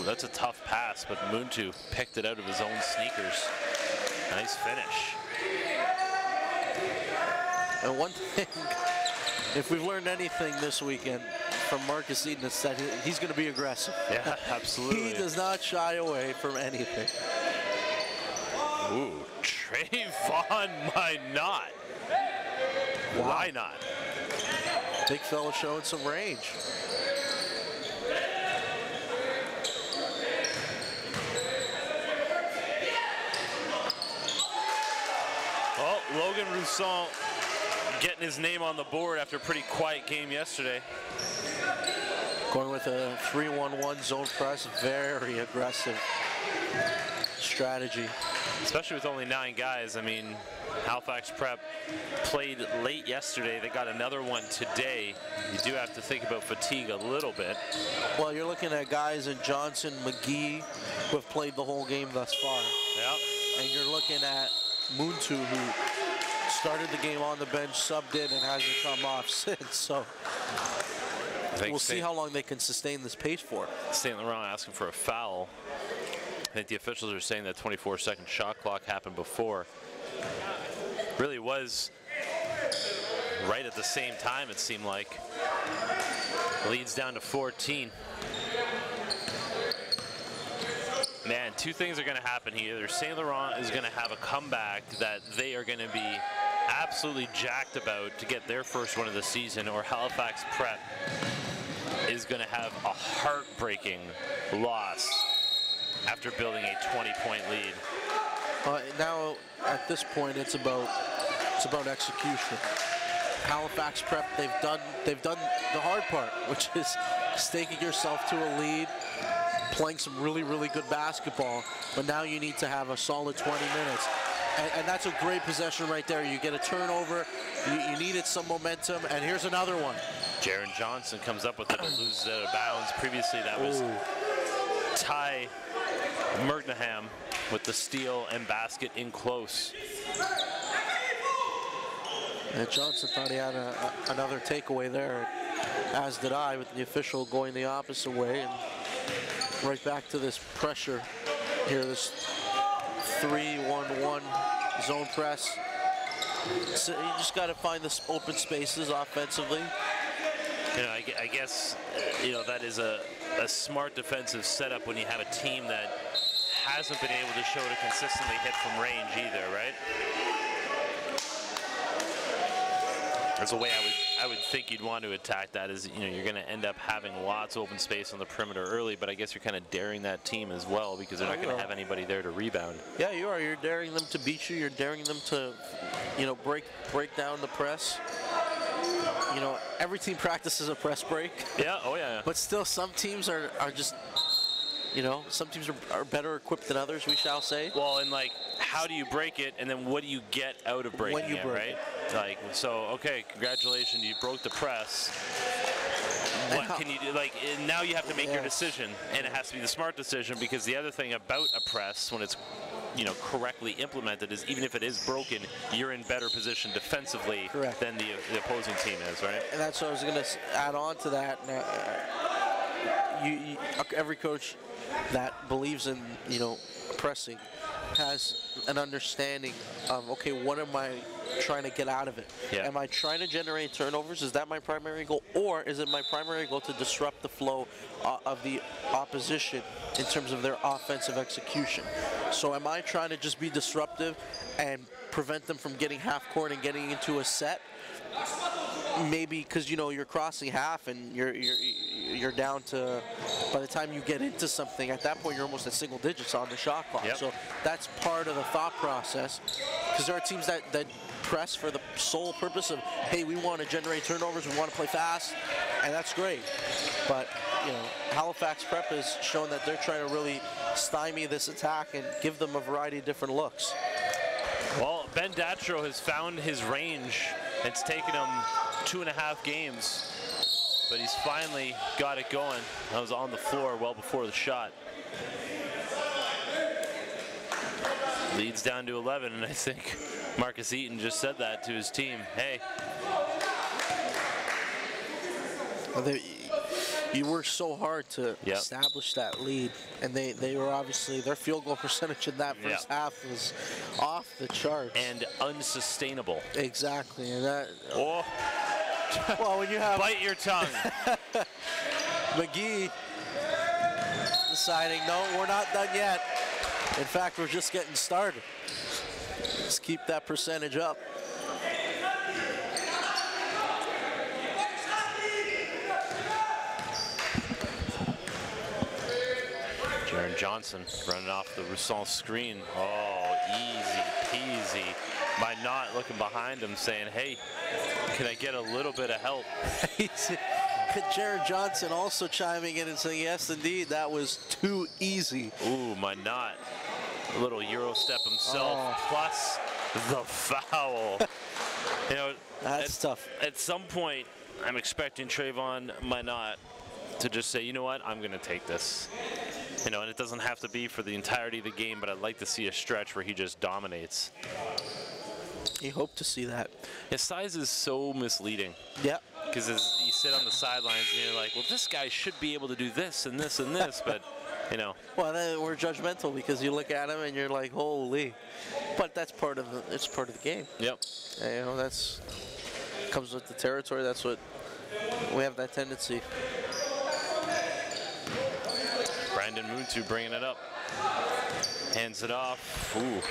that's a tough pass, but Muntu picked it out of his own sneakers. Nice finish. And one thing, if we've learned anything this weekend from Marcus Eden, it's that he's going to be aggressive. Yeah, absolutely. He does not shy away from anything. Ooh, Trayvon Minot. Wow. Why not? Big fella showing some range. Well, Logan Rousseau getting his name on the board after a pretty quiet game yesterday. Going with a 3-1-1 zone press, very aggressive strategy. Especially with only 9 guys. I mean, Halifax Prep played late yesterday. They got another one today. You do have to think about fatigue a little bit. Well, you're looking at guys in Johnson, McGee, who have played the whole game thus far. Yeah. And you're looking at Muntu, who started the game on the bench, subbed in, and hasn't come off since. So we'll see how long they can sustain this pace for. St. Laurent asking for a foul. I think the officials are saying that 24-second shot clock happened before. Really was right at the same time, it seemed like. Leads down to 14. Man, 2 things are going to happen here. Either St. Laurent is going to have a comeback that they are going to be absolutely jacked about to get their first one of the season, or Halifax Prep is going to have a heartbreaking loss after building a 20-point lead. Now, at this point, it's about execution. Halifax Prep, they've done the hard part, which is staking yourself to a lead, playing some really, really good basketball. But now you need to have a solid 20 minutes. And that's a great possession right there. You get a turnover, you needed some momentum, and here's another one. Jaron Johnson comes up with it and loses it out of bounds. Previously, that was Ty Mergnaham with the steal and basket in close. And Johnson thought he had another takeaway there, as did I, with the official going the opposite way. And right back to this pressure here, this 3-1-1 zone press. So you just got to find the open spaces offensively. You know, I guess, you know, that is a smart defensive setup when you have a team that hasn't been able to show to consistently hit from range either, right? That's a way I would think you'd want to attack that. Is, you know, you're going to end up having lots of open space on the perimeter early, but I guess you're kind of daring that team as well, because they're not going to have anybody there to rebound. Yeah, you are. You're daring them to beat you. You're daring them to, you know, break down the press. You know, every team practices a press break. Yeah, oh yeah. But still, some teams are just, you know, some teams are better equipped than others, we shall say. Well, and like, how do you break it, and then what do you get out of breaking when you it, break right? it. Like, so, okay, congratulations, you broke the press. What can you do? Like, now you have to make your decision, and it has to be the smart decision, because the other thing about a press, when it's, you know, correctly implemented, is even if it is broken, you're in better position defensively than the opposing team is, right? And that's what I was going to add on to that. Every coach that believes in, you know, pressing has an understanding of, okay, what am I trying to get out of it? Yeah. Am I trying to generate turnovers? Is that my primary goal? Or is it my primary goal to disrupt the flow of the opposition in terms of their offensive execution? So am I trying to just be disruptive and prevent them from getting half court and getting into a set? Maybe because, you know, you're crossing half and you're down to, by the time you get into something, at that point you're almost at single digits on the shot clock. Yep. So that's part of the thought process, because there are teams that press for the sole purpose of, hey, we want to generate turnovers, we want to play fast, and that's great. But, you know, Halifax Prep has shown that they're trying to really stymie this attack and give them a variety of different looks. Well, Ben Datro has found his range. It's taken him 2.5 games, but he's finally got it going. That was on the floor well before the shot. Leads down to 11, and I think Marcus Eaton just said that to his team. Hey. You worked so hard to establish that lead, and they were obviously, their field goal percentage in that first half was off the charts. And unsustainable. Exactly. And that, oh. Well, when you have bite your tongue. McGee deciding, no, we're not done yet. In fact, we're just getting started. Let's keep that percentage up. Jaron Johnson running off the Rousseau screen. Oh, easy peasy. By not looking behind him saying, hey, can I get a little bit of help? Jaron Johnson also chiming in and saying, yes, indeed, that was too easy. Ooh, my not. A little Euro step himself, plus the foul. You know, that's tough. At some point, I'm expecting Trayvon Minot to just say, you know what, I'm going to take this. You know, and it doesn't have to be for the entirety of the game, but I'd like to see a stretch where he just dominates. You hope to see that. His size is so misleading. Yep. Because you sit on the sidelines and you're like, well, this guy should be able to do this and this and this, but, you know. Well, then we're judgmental because you look at him and you're like, holy. But that's part of the game. Yep. And, you know, that's comes with the territory. That's what we have, that tendency. Brandon Muntu bringing it up. Hands it off. Ooh.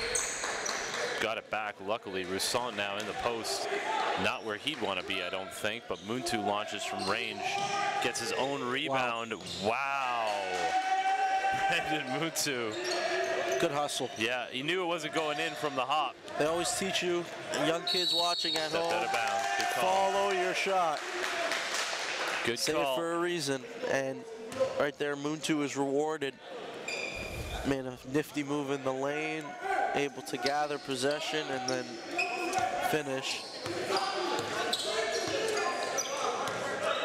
Got it back. Luckily, Rousseau now in the post. Not where he'd want to be, I don't think, but Muntu launches from range. Gets his own rebound. Wow. Brandon Muntu. Good hustle. Yeah, he knew it wasn't going in from the hop. They always teach you, young kids watching at home, out of bounds. Good call. Follow your shot. Good Say call. it for a reason. And right there, Muntu is rewarded. Made a nifty move in the lane, able to gather possession and then finish.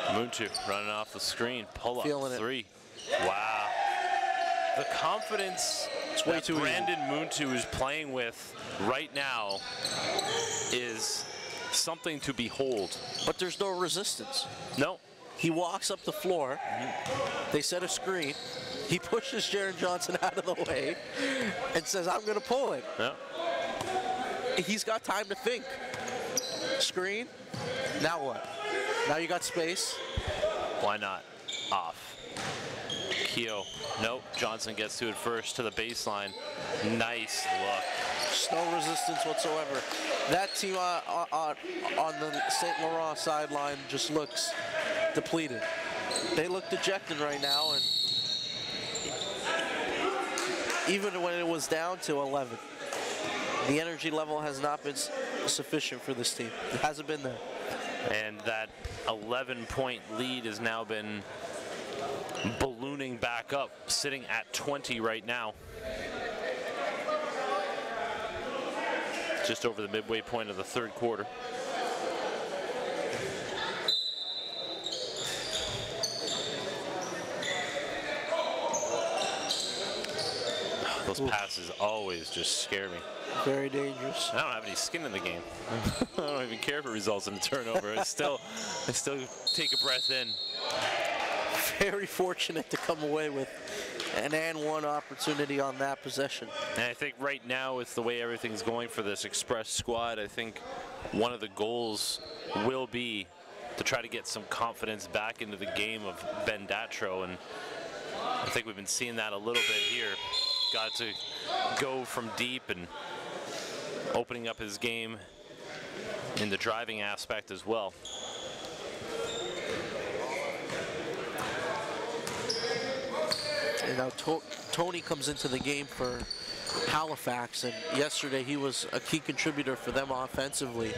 Muntu running off the screen, pull up Feeling three. Wow. The confidence that Brandon Muntu is playing with right now is something to behold. But there's no resistance. No. He walks up the floor. They set a screen. He pushes Jaron Johnson out of the way and says, I'm going to pull it. Yeah. He's got time to think. Screen. Now what? Now you got space. Why not? Off. Keogh. Nope. Johnson gets to it first to the baseline. Nice look. Just no resistance whatsoever. That team on the St. Laurent sideline just looks depleted. They look dejected right now, and even when it was down to 11, the energy level has not been sufficient for this team. It hasn't been there. And that 11-point lead has now been ballooning back up, sitting at 20 right now. Just over the midway point of the third quarter. Those passes always just scare me. Very dangerous. I don't have any skin in the game. I don't even care if it results in a turnover. I still take a breath in. Very fortunate to come away with an and one opportunity on that possession. And I think right now, with the way everything's going for this Express squad, I think one of the goals will be to try to get some confidence back into the game of Ben Datro, and I think we've been seeing that a little bit here. Got to go from deep and opening up his game in the driving aspect as well. And now Tony comes into the game for Halifax, and yesterday he was a key contributor for them offensively,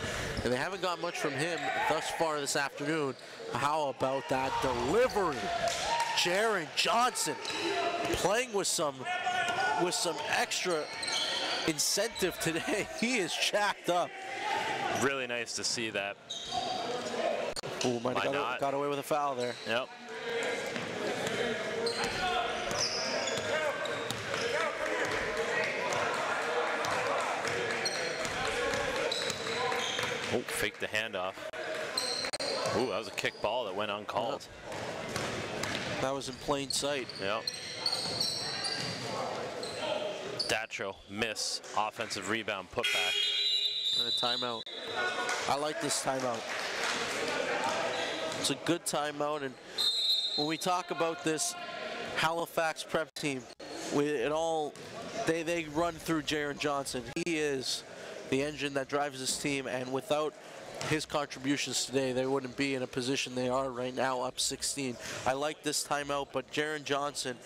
and they haven't got much from him thus far this afternoon. How about that delivery? Jaron Johnson playing with some extra incentive today. He is jacked up. Really nice to see that. Ooh, might have got away with a foul there. Yep. Oh, faked the handoff. Ooh, that was a kick ball that went uncalled. That was in plain sight. Yep. Datro, miss, offensive rebound, putback. And a timeout. I like this timeout. It's a good timeout, and when we talk about this Halifax prep team, they run through Jaron Johnson. He is the engine that drives this team, and without his contributions today, they wouldn't be in a position they are right now, up 16. I like this timeout, but Jaron Johnson,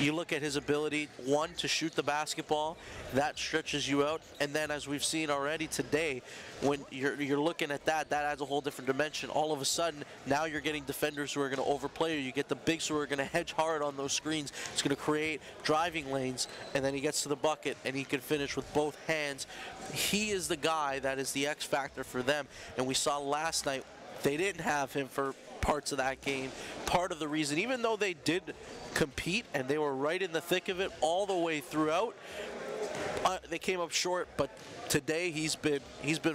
you look at his ability, one, to shoot the basketball, that stretches you out, and then as we've seen already today, when you're looking at that adds a whole different dimension. All of a sudden, now you're getting defenders who are going to overplay you. You get the bigs who are going to hedge hard on those screens. It's going to create driving lanes, and then he gets to the bucket, and he can finish with both hands. He is the guy that is the X factor for them, and we saw last night they didn't have him for parts of that game. Part of the reason, even though they did compete and they were right in the thick of it all the way throughout, they came up short, but today he's been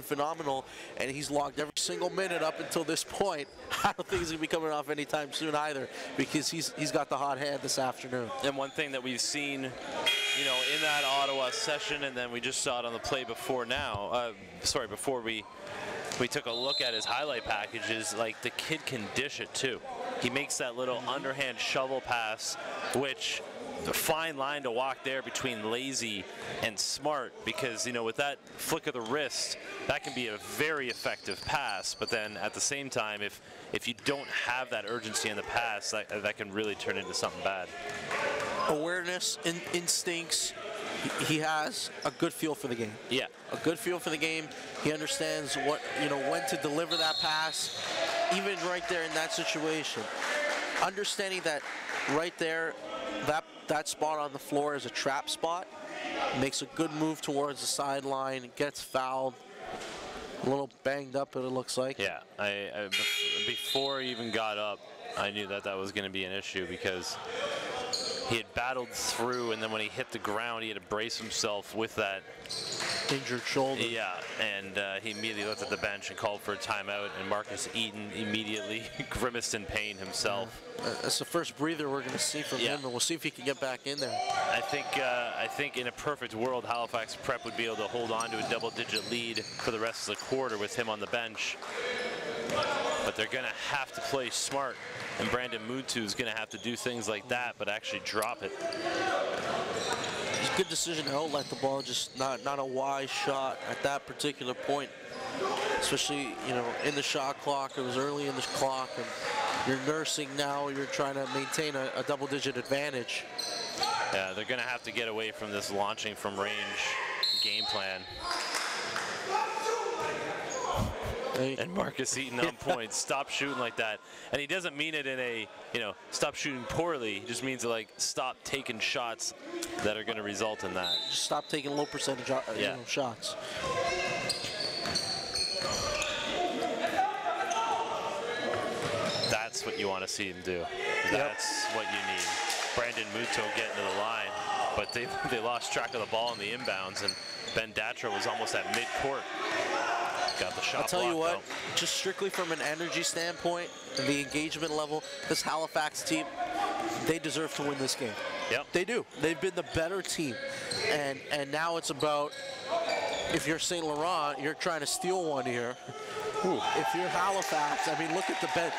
phenomenal, and he's logged every single minute up until this point. I don't think he's going to be coming off anytime soon either, because he's got the hot hand this afternoon. And one thing that we've seen, you know, in that Ottawa session, and then we just saw it on the play before now, before we took a look at his highlight packages, like, the kid can dish it too. He makes that little underhand shovel pass, which the fine line to walk there between lazy and smart, because, you know, with that flick of the wrist, that can be a very effective pass, but then at the same time, if you don't have that urgency in the pass, that can really turn into something bad. Awareness, instincts. He has a good feel for the game. Yeah. A good feel for the game. He understands when to deliver that pass, even right there in that situation. Understanding that right there, that spot on the floor is a trap spot. Makes a good move towards the sideline, gets fouled. A little banged up, it looks like. Yeah, before he even got up, I knew that was going to be an issue, because he had battled through, and then when he hit the ground, he had to brace himself with that injured shoulder. Yeah, and he immediately looked at the bench and called for a timeout, and Marcus Eaton immediately grimaced in pain himself. That's the first breather we're going to see from him, and we'll see if he can get back in there. I think in a perfect world, Halifax Prep would be able to hold on to a double-digit lead for the rest of the quarter with him on the bench. But they're going to have to play smart, and Brandon Mutu is going to have to do things like that, but actually drop it. It's a good decision to outlet the ball, just not a wise shot at that particular point. Especially, you know, in the shot clock. It was early in the clock, and you're nursing now. You're trying to maintain a double-digit advantage. Yeah, they're going to have to get away from this launching from range game plan. And Marcus Eaton on point. Stop shooting like that. And he doesn't mean it in a, stop shooting poorly. He just means, like, stop taking shots that are going to result in that. Just stop taking low percentage shots. That's what you want to see him do. That's what you need. Brandon Muto getting to the line, but they lost track of the ball in the inbounds, and Ben Datro was almost at midcourt. Got the shot. I'll tell you what, just strictly from an energy standpoint and the engagement level, this Halifax team, they deserve to win this game. Yep. They do. They've been the better team. And now it's about, if you're St. Laurent, you're trying to steal one here. If you're Halifax, I mean, look at the bench.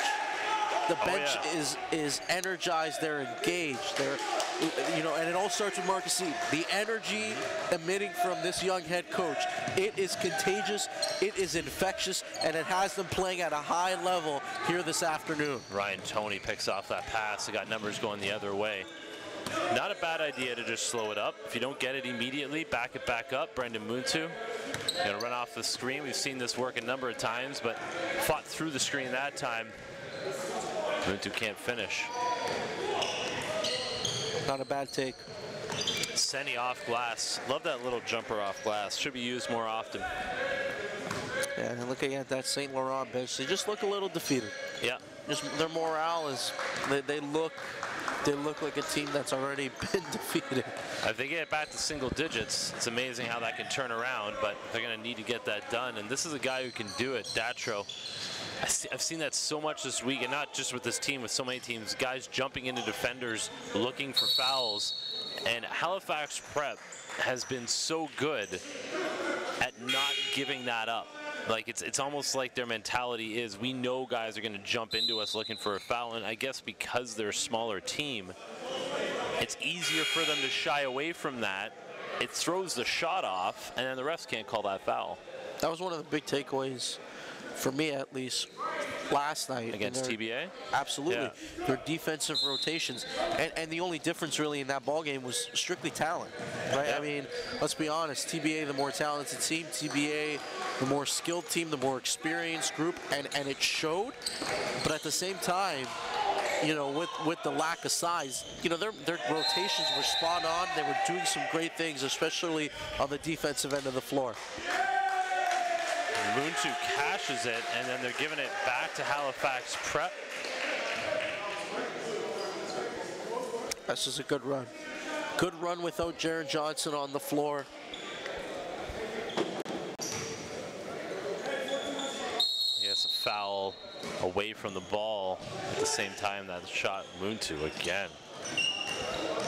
The bench is energized. They're engaged. They're, and it all starts with Marcus Eaton. The energy emitting from this young head coach, it is contagious, it is infectious, and it has them playing at a high level here this afternoon. Ryan Toney picks off that pass. They got numbers going the other way. Not a bad idea to just slow it up. If you don't get it immediately, back it back up. Brendan Muntu gonna run off the screen. We've seen this work a number of times, but fought through the screen that time. Muntu can't finish. Not a bad take. Senny off glass. Love that little jumper off glass. Should be used more often. Yeah, and looking at that St. Laurent bench, they just look a little defeated. Yeah. Just their morale is, they look like a team that's already been defeated. If they get back to single digits, it's amazing how that can turn around, but they're going to need to get that done. And this is a guy who can do it, Datro. I've seen that so much this week, and not just with this team, with so many teams. Guys jumping into defenders, looking for fouls. And Halifax Prep has been so good at not giving that up. Like, it's almost like their mentality is, we know guys are going to jump into us looking for a foul, and I guess because they're a smaller team, it's easier for them to shy away from that. It throws the shot off, and then the refs can't call that foul. That was one of the big takeaways, for me at least, last night. Against TBA? Absolutely. Yeah. Their defensive rotations. And the only difference really in that ball game was strictly talent, right? Yeah. I mean, let's be honest, TBA the more talented team, TBA the more skilled team, the more experienced group, and it showed. But at the same time, with the lack of size, their rotations were spot on. They were doing some great things, especially on the defensive end of the floor. Muntu cashes it, and then they're giving it back to Halifax Prep. This is a good run. Good run without Jaron Johnson on the floor. Yes, a foul away from the ball at the same time that shot Muntu again.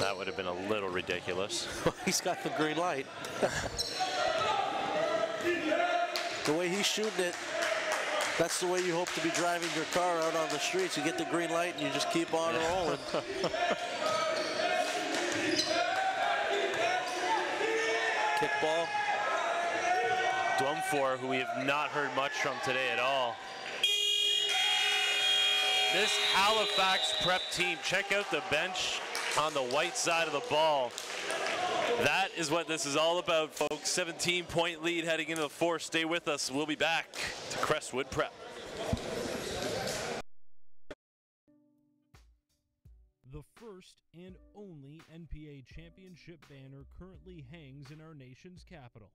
That would have been a little ridiculous. He's got the green light. The way he's shooting it, that's the way you hope to be driving your car out on the streets. You get the green light and you just keep on rolling. Kickball. Dwumfor, who we have not heard much from today at all. This Halifax Prep team, check out the bench on the white side of the ball. That is what this is all about, folks. 17-point lead heading into the fourth. Stay with us. We'll be back to Crestwood Prep. The first and only NPA championship banner currently hangs in our nation's capital,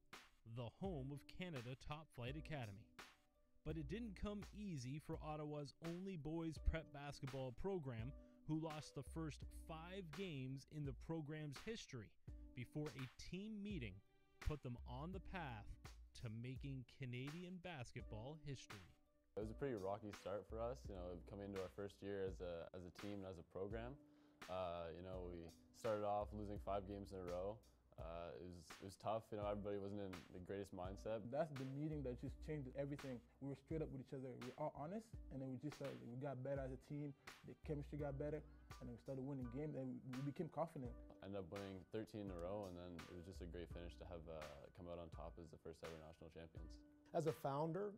the home of Canada Top Flight Academy. But it didn't come easy for Ottawa's only boys prep basketball program, who lost the first 5 games in the program's history before a team meeting put them on the path to making Canadian basketball history. It was a pretty rocky start for us, coming into our first year as a team and as a program. We started off losing 5 games in a row. It was tough. Everybody wasn't in the greatest mindset. That's the meeting that just changed everything. We were straight up with each other. We were all honest, and then we got better as a team. The chemistry got better, and then we started winning games, and we became confident. Ended up winning 13 in a row, and then it was just a great finish to have come out on top as the first ever national champions. As a founder,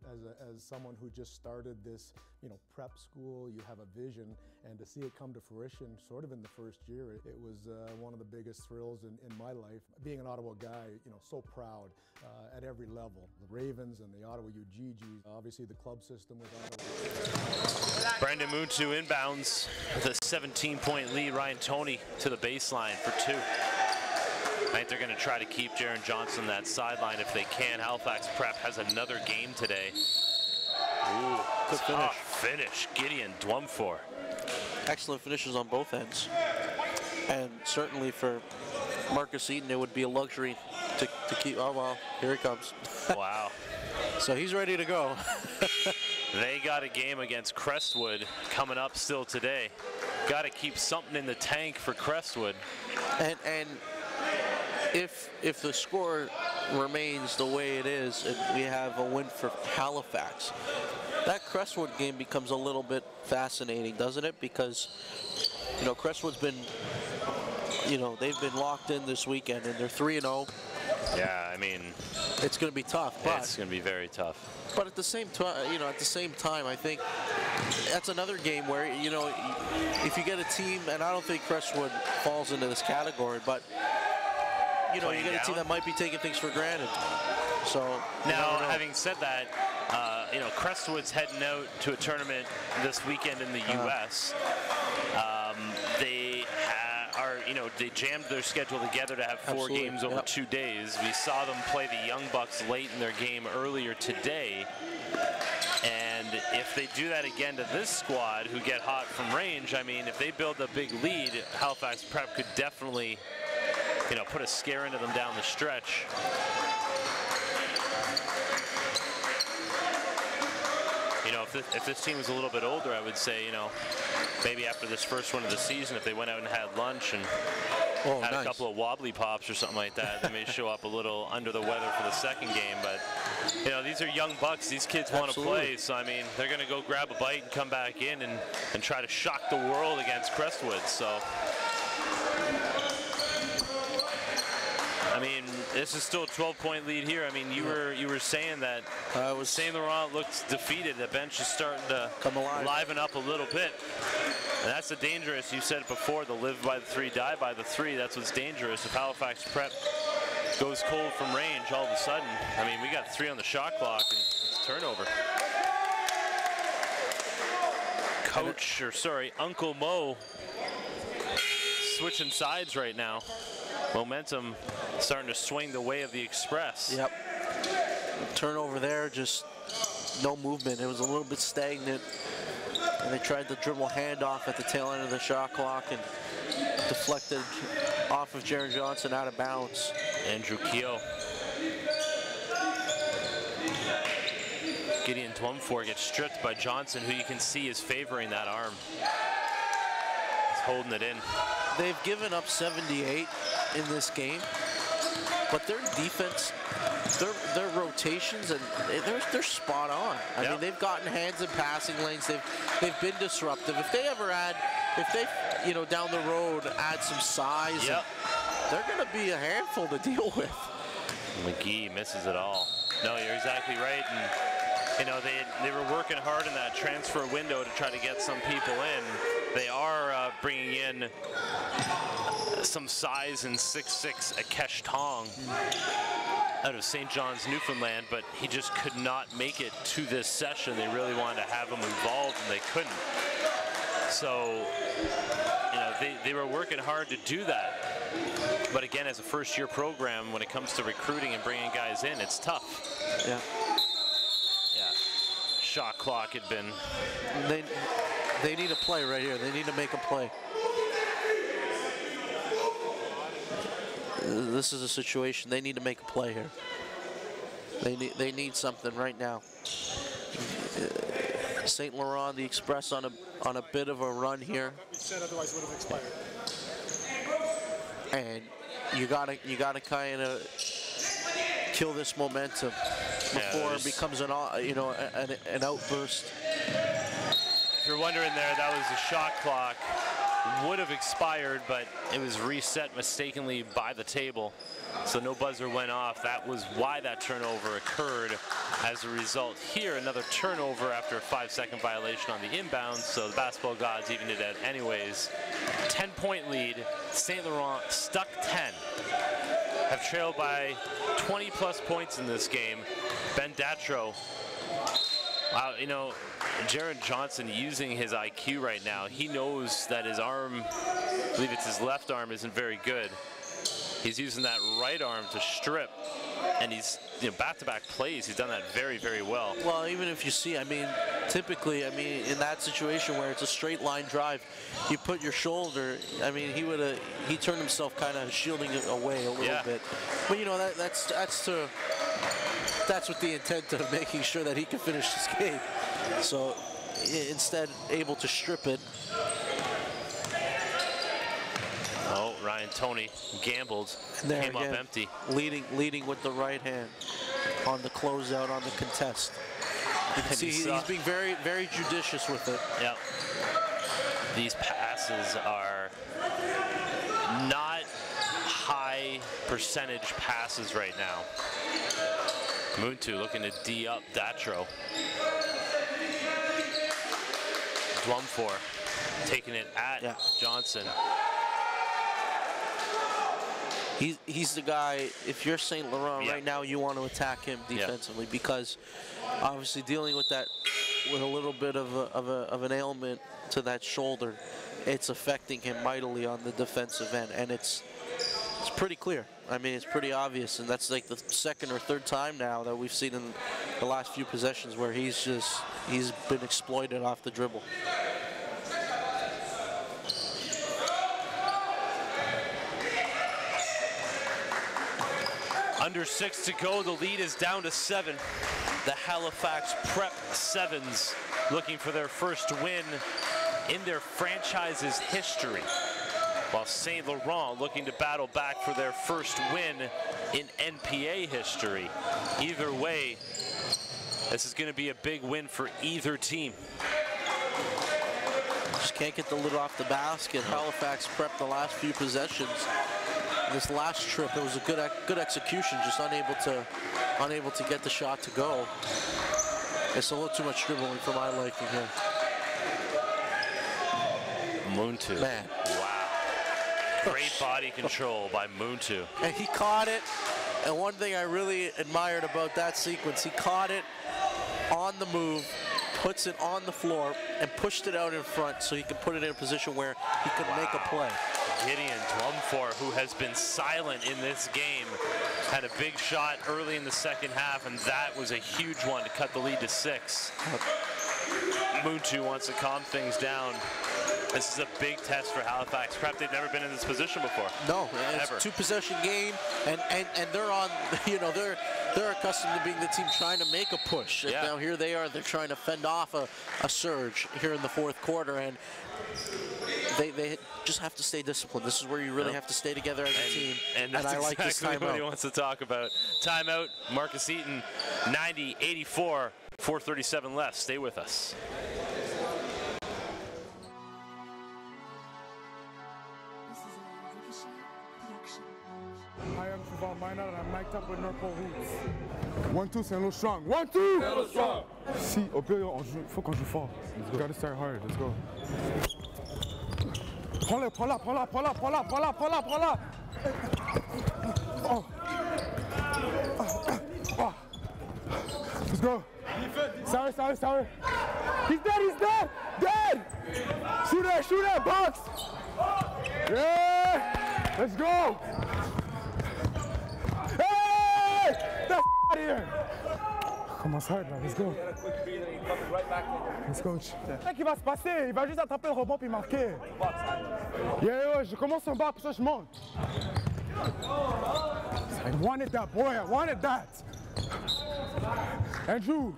as someone who just started this, prep school, you have a vision, and to see it come to fruition sort of in the first year, it was one of the biggest thrills in my life. Being an Ottawa guy, so proud at every level. The Ravens and the Ottawa UGGs, obviously the club system with Ottawa. Brendan Muntu inbounds with a 17-point lead. Ryan Toney to the baseline for 2. I think they're going to try to keep Jaron Johnson that sideline if they can. Halifax Prep has another game today. Ooh, good finish. Finish. Gideon Dwumfor. Excellent finishes on both ends. And certainly for Marcus Eaton, it would be a luxury to keep. Oh, well, here he comes. Wow. So he's ready to go. They got a game against Crestwood coming up still today. got to keep something in the tank for Crestwood. And if the score remains the way it is, and we have a win for Halifax, that Crestwood game becomes a little bit fascinating, doesn't it? Because, you know, Crestwood's been, you know, they've been locked in this weekend, and they're 3-0. Yeah, I mean, it's going to be tough. But it's going to be very tough. But at the same time, you know, I think that's another game where, you know, if you get a team, and I don't think Crestwood falls into this category, but you know, you get a team that might be taking things for granted. So now, having said that, you know, Crestwood's heading out to a tournament this weekend in the U.S. They are, you know, they jammed their schedule together to have 4 games over 2 days. We saw them play the Young Bucks late in their game earlier today. And if they do that again to this squad, who get hot from range, I mean, if they build a big lead, Halifax Prep could definitely, you know, put a scare into them down the stretch. You know, if this team was a little bit older, I would say, you know, maybe after this first one of the season, if they went out and had lunch and had a couple of wobbly pops or something like that, they may show up a little under the weather for the second game. But, you know, these are young bucks. These kids want to play. So, I mean, they're going to go grab a bite and come back in and try to shock the world against Crestwood. So, I mean, this is still a 12-point lead here. I mean, you were saying that St. Laurent looks defeated. The bench is starting to come alive, liven up a little bit. And that's the dangerous. You said it before, the live by the 3, die by the 3. That's what's dangerous. If Halifax Prep goes cold from range all of a sudden, I mean, we got 3 on the shot clock and it's a turnover. Coach, or sorry, Uncle Mo switching sides right now. Momentum starting to swing the way of the Express. Yep. Turnover there, just no movement. It was a little bit stagnant. And they tried to dribble handoff at the tail end of the shot clock and deflected off of Jaron Johnson out of bounds. Andrew Keogh. Gideon Twumfor gets stripped by Johnson, who you can see is favoring that arm. He's holding it in. They've given up 78 in this game, but their defense, their rotations, and they're spot on. I mean, they've gotten hands in passing lanes. They've been disruptive. If they ever add, you know, down the road add some size, they're going to be a handful to deal with. McGee misses it all. No, you're exactly right. And you know, they were working hard in that transfer window to try to get some people in. They are bringing in some size in 6'6" Akesh Tong out of St. John's, Newfoundland, but he just could not make it to this session. They really wanted to have him involved, and they couldn't. So, you know, they were working hard to do that. But again, as a first-year program, when it comes to recruiting and bringing guys in, it's tough. Yeah. Yeah. Shot clock had been. They need a play right here. They need to make a play. This is a situation they need to make a play here. They need something right now. St. Laurent, the Express on a bit of a run here. Said otherwise would have expired. And you gotta kind of kill this momentum before it becomes an outburst. If you're wondering there, that was the shot clock. Would have expired, but it was reset mistakenly by the table. So no buzzer went off. That was why that turnover occurred. As a result here, another turnover after a 5-second violation on the inbound. So the basketball gods evened it out anyways. 10-point lead. St. Laurent stuck 10. Have trailed by 20-plus points in this game. Ben Datro. Wow, you know, Jaron Johnson using his IQ right now. He knows that his arm, I believe it's his left arm, isn't very good. He's using that right arm to strip, and he's, you know, back-to-back plays. He's done that very, very well. Well, even if you see, I mean, typically, I mean, in that situation where it's a straight line drive, you put your shoulder, I mean, he turned himself kind of shielding it away a little bit. But, you know, that's with the intent of making sure that he can finish this game. So instead, able to strip it. Ryan Toney gambled, There came again, up empty. Leading with the right hand on the closeout on the contest. You can see he's being very, very judicious with it. Yep. These passes are not high percentage passes right now. Muntu looking to D up Datro. Blumfor taking it at Johnson. He's the guy, if you're St. Laurent right now, you want to attack him defensively because obviously dealing with that, with a little bit of an ailment to that shoulder, it's affecting him mightily on the defensive end, and it's pretty clear. I mean, it's pretty obvious, and that's like the second or third time now that we've seen in the last few possessions where he's been exploited off the dribble. Under 6 to go, the lead is down to 7. The Halifax Prep Sevens looking for their first win in their franchise's history, while St. Laurent looking to battle back for their first win in NPA history. Either way, this is going to be a big win for either team. Just can't get the lid off the basket. Halifax Prep the last few possessions. This last trip, it was a good execution, just unable to get the shot to go. It's a little too much dribbling for my liking here. Muntu. Man. Wow. Great body control by Muntu. And he caught it. And one thing I really admired about that sequence, he caught it on the move, puts it on the floor, and pushed it out in front so he could put it in a position where he could make a play. Gideon Blumfor, who has been silent in this game, had a big shot early in the second half, and that was a huge one to cut the lead to 6. Muntu wants to calm things down. This is a big test for Halifax Prep. They've never been in this position before. No, it's ever. a two-possession game, and they're on, you know, they're accustomed to being the team trying to make a push. Yeah. And now here they are, they're trying to fend off a surge here in the fourth quarter, and they just have to stay disciplined. This is where you really have to stay together as a team. And that's I like this exactly what he timeout. wants to talk about. Timeout, Marcus Eaton, 90-84, 4:37 left. Stay with us. Hi, I'm Siobhan Minor, and I'm mic'd up with Norco Hoops. 1-2, Saint Louis strong. 1-2! Saint Louis strong. Si, au pire, il faut qu'on joue fort. We gotta start hard. Let's go. Prends-la. Oh. Oh. Let's go. Sorry. He's dead. Dead! Shoot that, box! Yeah! Let's go! Hey! That's out of here! Commence hard, là. Let's go. Let's go. Qu'est-ce qui va se passer? Il va juste attraper le rebond puis marquer. Yeah, je commence en bas, pour ça je monte. I wanted that, boy. I wanted that. Andrew.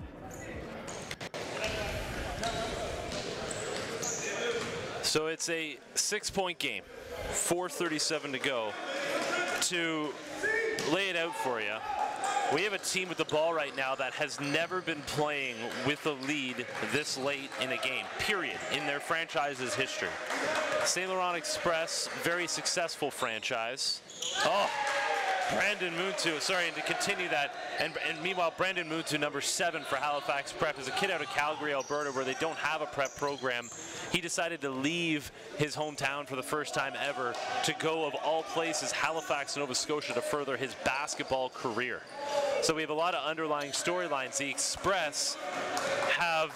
So it's a 6-point game, 4:37 to go. To lay it out for you, we have a team with the ball right now that has never been playing with a lead this late in a game, period, in their franchise's history. St. Laurent Express, very successful franchise. Oh, Brandon Muntu, sorry, and to continue that, and meanwhile, Brandon Muntu, number 7 for Halifax Prep, is a kid out of Calgary, Alberta, where they don't have a prep program. He decided to leave his hometown for the first time ever to go, of all places, Halifax, Nova Scotia, to further his basketball career. So we have a lot of underlying storylines. The Express have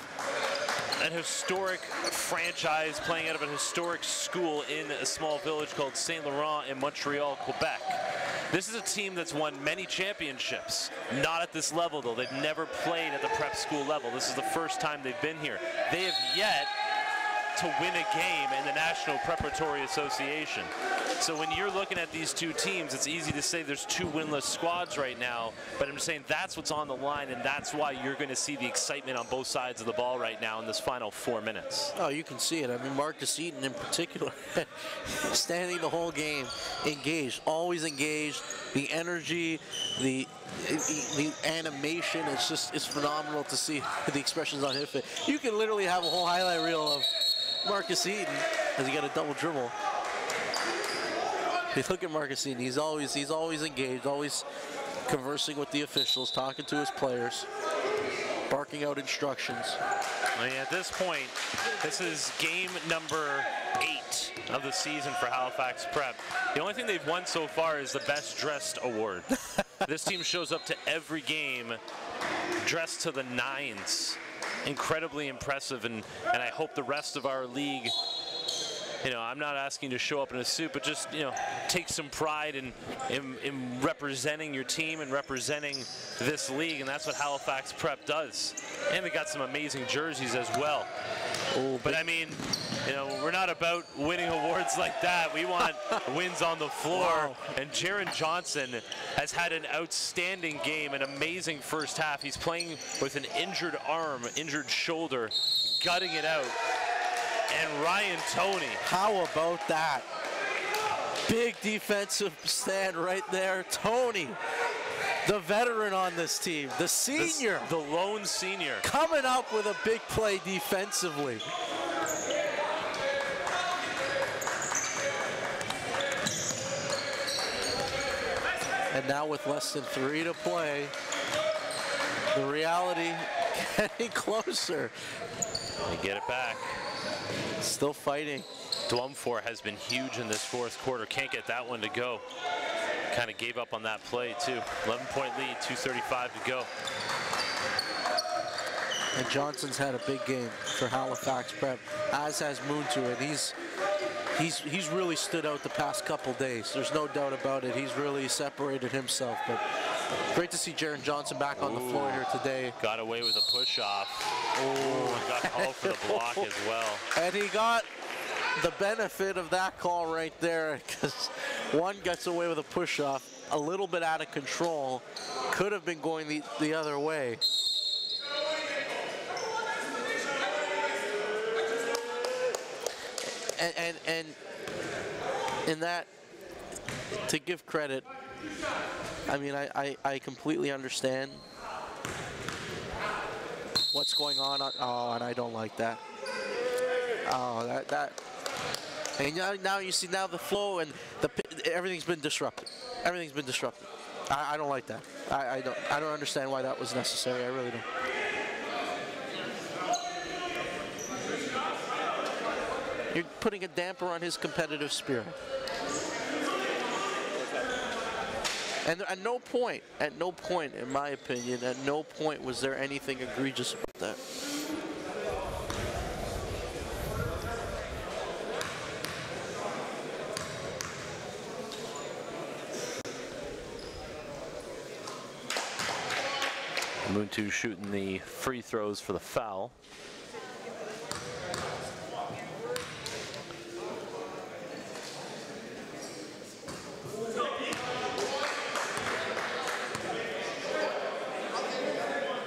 an historic franchise playing out of a historic school in a small village called St. Laurent in Montreal, Quebec. This is a team that's won many championships. Not at this level, though. They've never played at the prep school level. This is the first time they've been here. They have yet to win a game in the National Preparatory Association. So when you're looking at these two teams, it's easy to say there's two winless squads right now, but I'm saying that's what's on the line, and that's why you're going to see the excitement on both sides of the ball right now in this final 4 minutes. Oh, you can see it. I mean, Marcus Eaton in particular, standing the whole game, engaged, always engaged. The energy, the animation, it's phenomenal to see the expressions on his face. You can literally have a whole highlight reel of Marcus Eaton as he got a double dribble. You look at Marcus Eaton, he's always engaged, always conversing with the officials, talking to his players, barking out instructions. I mean, at this point, this is game number 8 of the season for Halifax Prep. The only thing they've won so far is the Best Dressed Award. This team shows up to every game dressed to the nines. Incredibly impressive, and I hope the rest of our league, you know, I'm not asking you to show up in a suit, but just, you know, take some pride in representing your team and representing this league, and that's what Halifax Prep does. And they got some amazing jerseys as well. Oh, but I mean, you know, we're not about winning awards like that. We want wins on the floor. Wow. And Jaron Johnson has had an outstanding game, an amazing first half. He's playing with an injured arm, injured shoulder, gutting it out. And Ryan Toney. How about that? Big defensive stand right there. Toney, the veteran on this team, the senior. The lone senior. Coming up with a big play defensively. And now with less than 3 to play, the reality getting closer. They get it back. Still fighting. Dwumfor has been huge in this fourth quarter. Can't get that one to go. Kind of gave up on that play too. 11-point lead, 2:35 to go. And Johnson's had a big game for Halifax Prep, as has Moontu, and he's really stood out the past couple days. There's no doubt about it. He's really separated himself. But great to see Jaron Johnson back on the floor here today. Got away with a push-off. Oh, got called for the block as well. And he got the benefit of that call right there, because one gets away with a push-off, a little bit out of control, could have been going the other way. And in that, to give credit, I mean, I completely understand what's going on. Oh, and I don't like that. Oh, that. And now you see now the flow and everything's been disrupted. Everything's been disrupted. I don't like that. I don't understand why that was necessary. I really don't. You're putting a damper on his competitive spirit. And at no point, in my opinion, at no point was there anything egregious about that. Moontu shooting the free throws for the foul.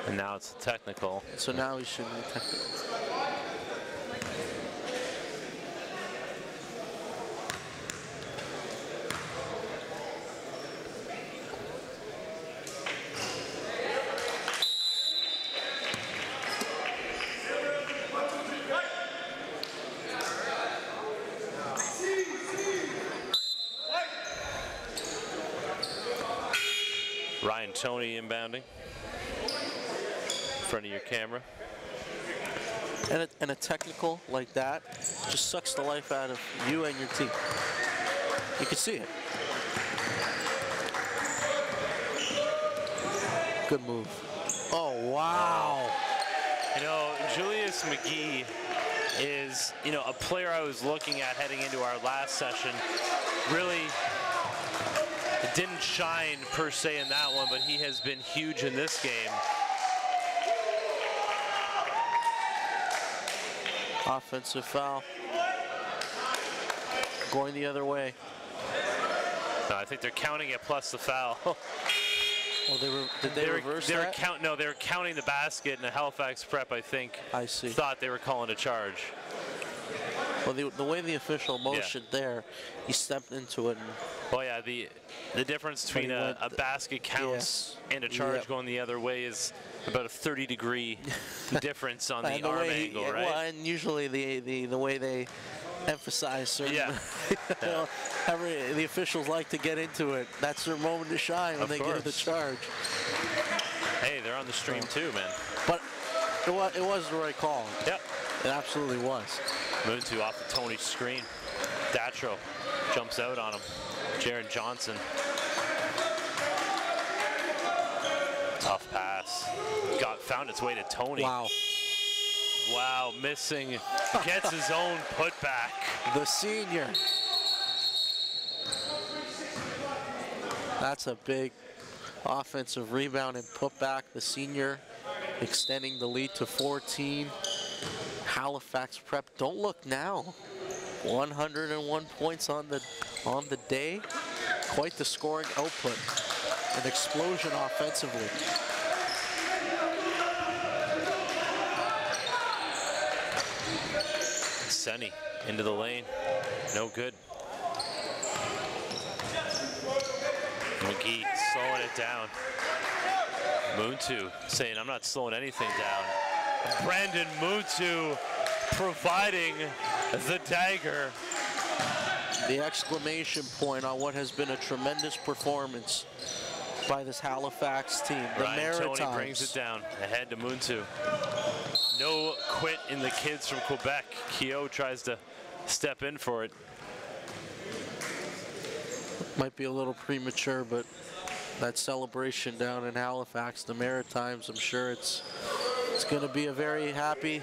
And now it's a technical. So now he shouldn't be technical. Ryan Toney inbounding. Front of your camera. And a technical like that just sucks the life out of you and your team. You can see it. Good move. Oh, wow. You know, Julius McGee is, you know, a player I was looking at heading into our last session. Really didn't shine per se in that one, but he has been huge in this game. Offensive foul. Going the other way. No, I think they're counting it plus the foul. Well, did they reverse that? No, they were counting the basket, and the Halifax Prep, I think, thought they were calling a charge. Well, the way the official motioned there, he stepped into it. And oh yeah, the difference between a basket counts and a charge going the other way is about a 30-degree difference on the arm angle, right? Well, and usually the way they emphasize certain, the officials like to get into it. That's their moment to shine when they get the charge. Hey, they're on the stream too, man. But it was the right call. Yep. It absolutely was. Muntu off the Tony screen. Datro jumps out on him. Jaron Johnson. Tough pass. Found its way to Tony. Wow. Wow, missing. Gets his own putback. The senior. That's a big offensive rebound and putback. The senior extending the lead to 14. Halifax Prep, don't look now. 101 points on the day. Quite the scoring output. An explosion offensively. Senny into the lane. No good. McGee slowing it down. Muntu saying, I'm not slowing anything down. Brandon Muntu providing the dagger. The exclamation point on what has been a tremendous performance by this Halifax team. The Maritimes. Tony brings it down, ahead to Muntu. No quit in the kids from Quebec. Keogh tries to step in for it. Might be a little premature, but that celebration down in Halifax, the Maritimes, I'm sure it's going to be a very happy,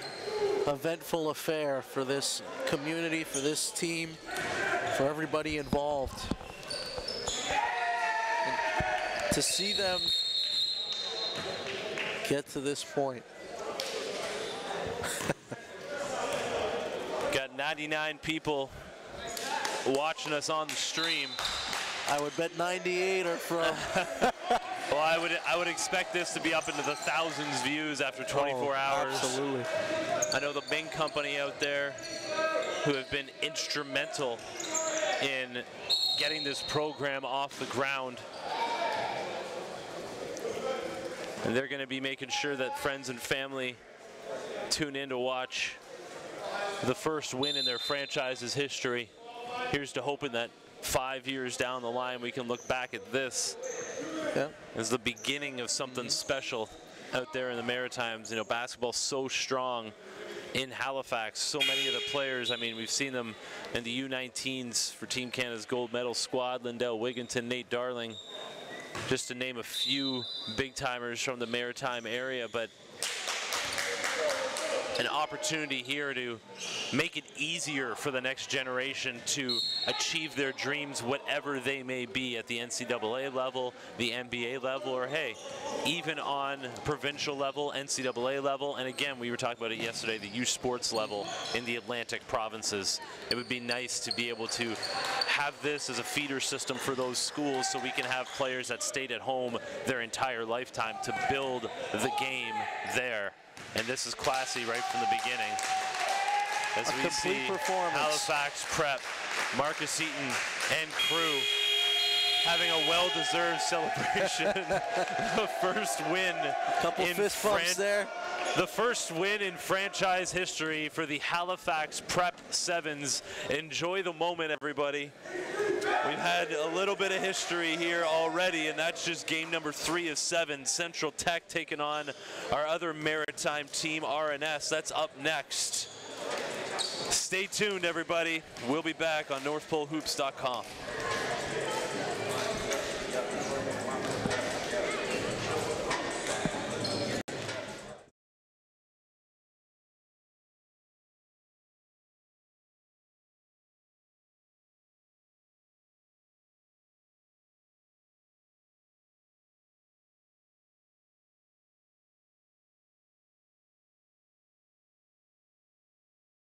eventful affair for this community, for this team, for everybody involved. And to see them get to this point. Got 99 people watching us on the stream. I would bet 98 are from. Well, I would expect this to be up into the thousands views after 24 hours. Absolutely. I know the Bing company out there who have been instrumental in getting this program off the ground. And they're going to be making sure that friends and family tune in to watch the first win in their franchise's history. Here's to hoping that 5 years down the line we can look back at this as the beginning of something special out there in the Maritimes. You know, basketball's so strong in Halifax. So many of the players, I mean, we've seen them in the U19s for Team Canada's gold medal squad. Lindell Wigginton, Nate Darling, just to name a few big timers from the Maritime area. But an opportunity here to make it easier for the next generation to achieve their dreams, whatever they may be, at the NCAA level, the NBA level, or hey, even on provincial level, NCAA level, and again, we were talking about it yesterday, the youth sports level in the Atlantic provinces. It would be nice to be able to have this as a feeder system for those schools so we can have players that stayed at home their entire lifetime to build the game there. And this is classy right from the beginning. As we see Halifax Prep, Marcus Eaton and crew having a well-deserved celebration. The first win. Couple fist bumps there. The first win in franchise history for the Halifax Prep Sevens. Enjoy the moment, everybody. We've had a little bit of history here already, and that's just game number 3 of 7. Central Tech taking on our other Maritime team, RNS. That's up next. Stay tuned, everybody. We'll be back on NorthPoleHoops.com.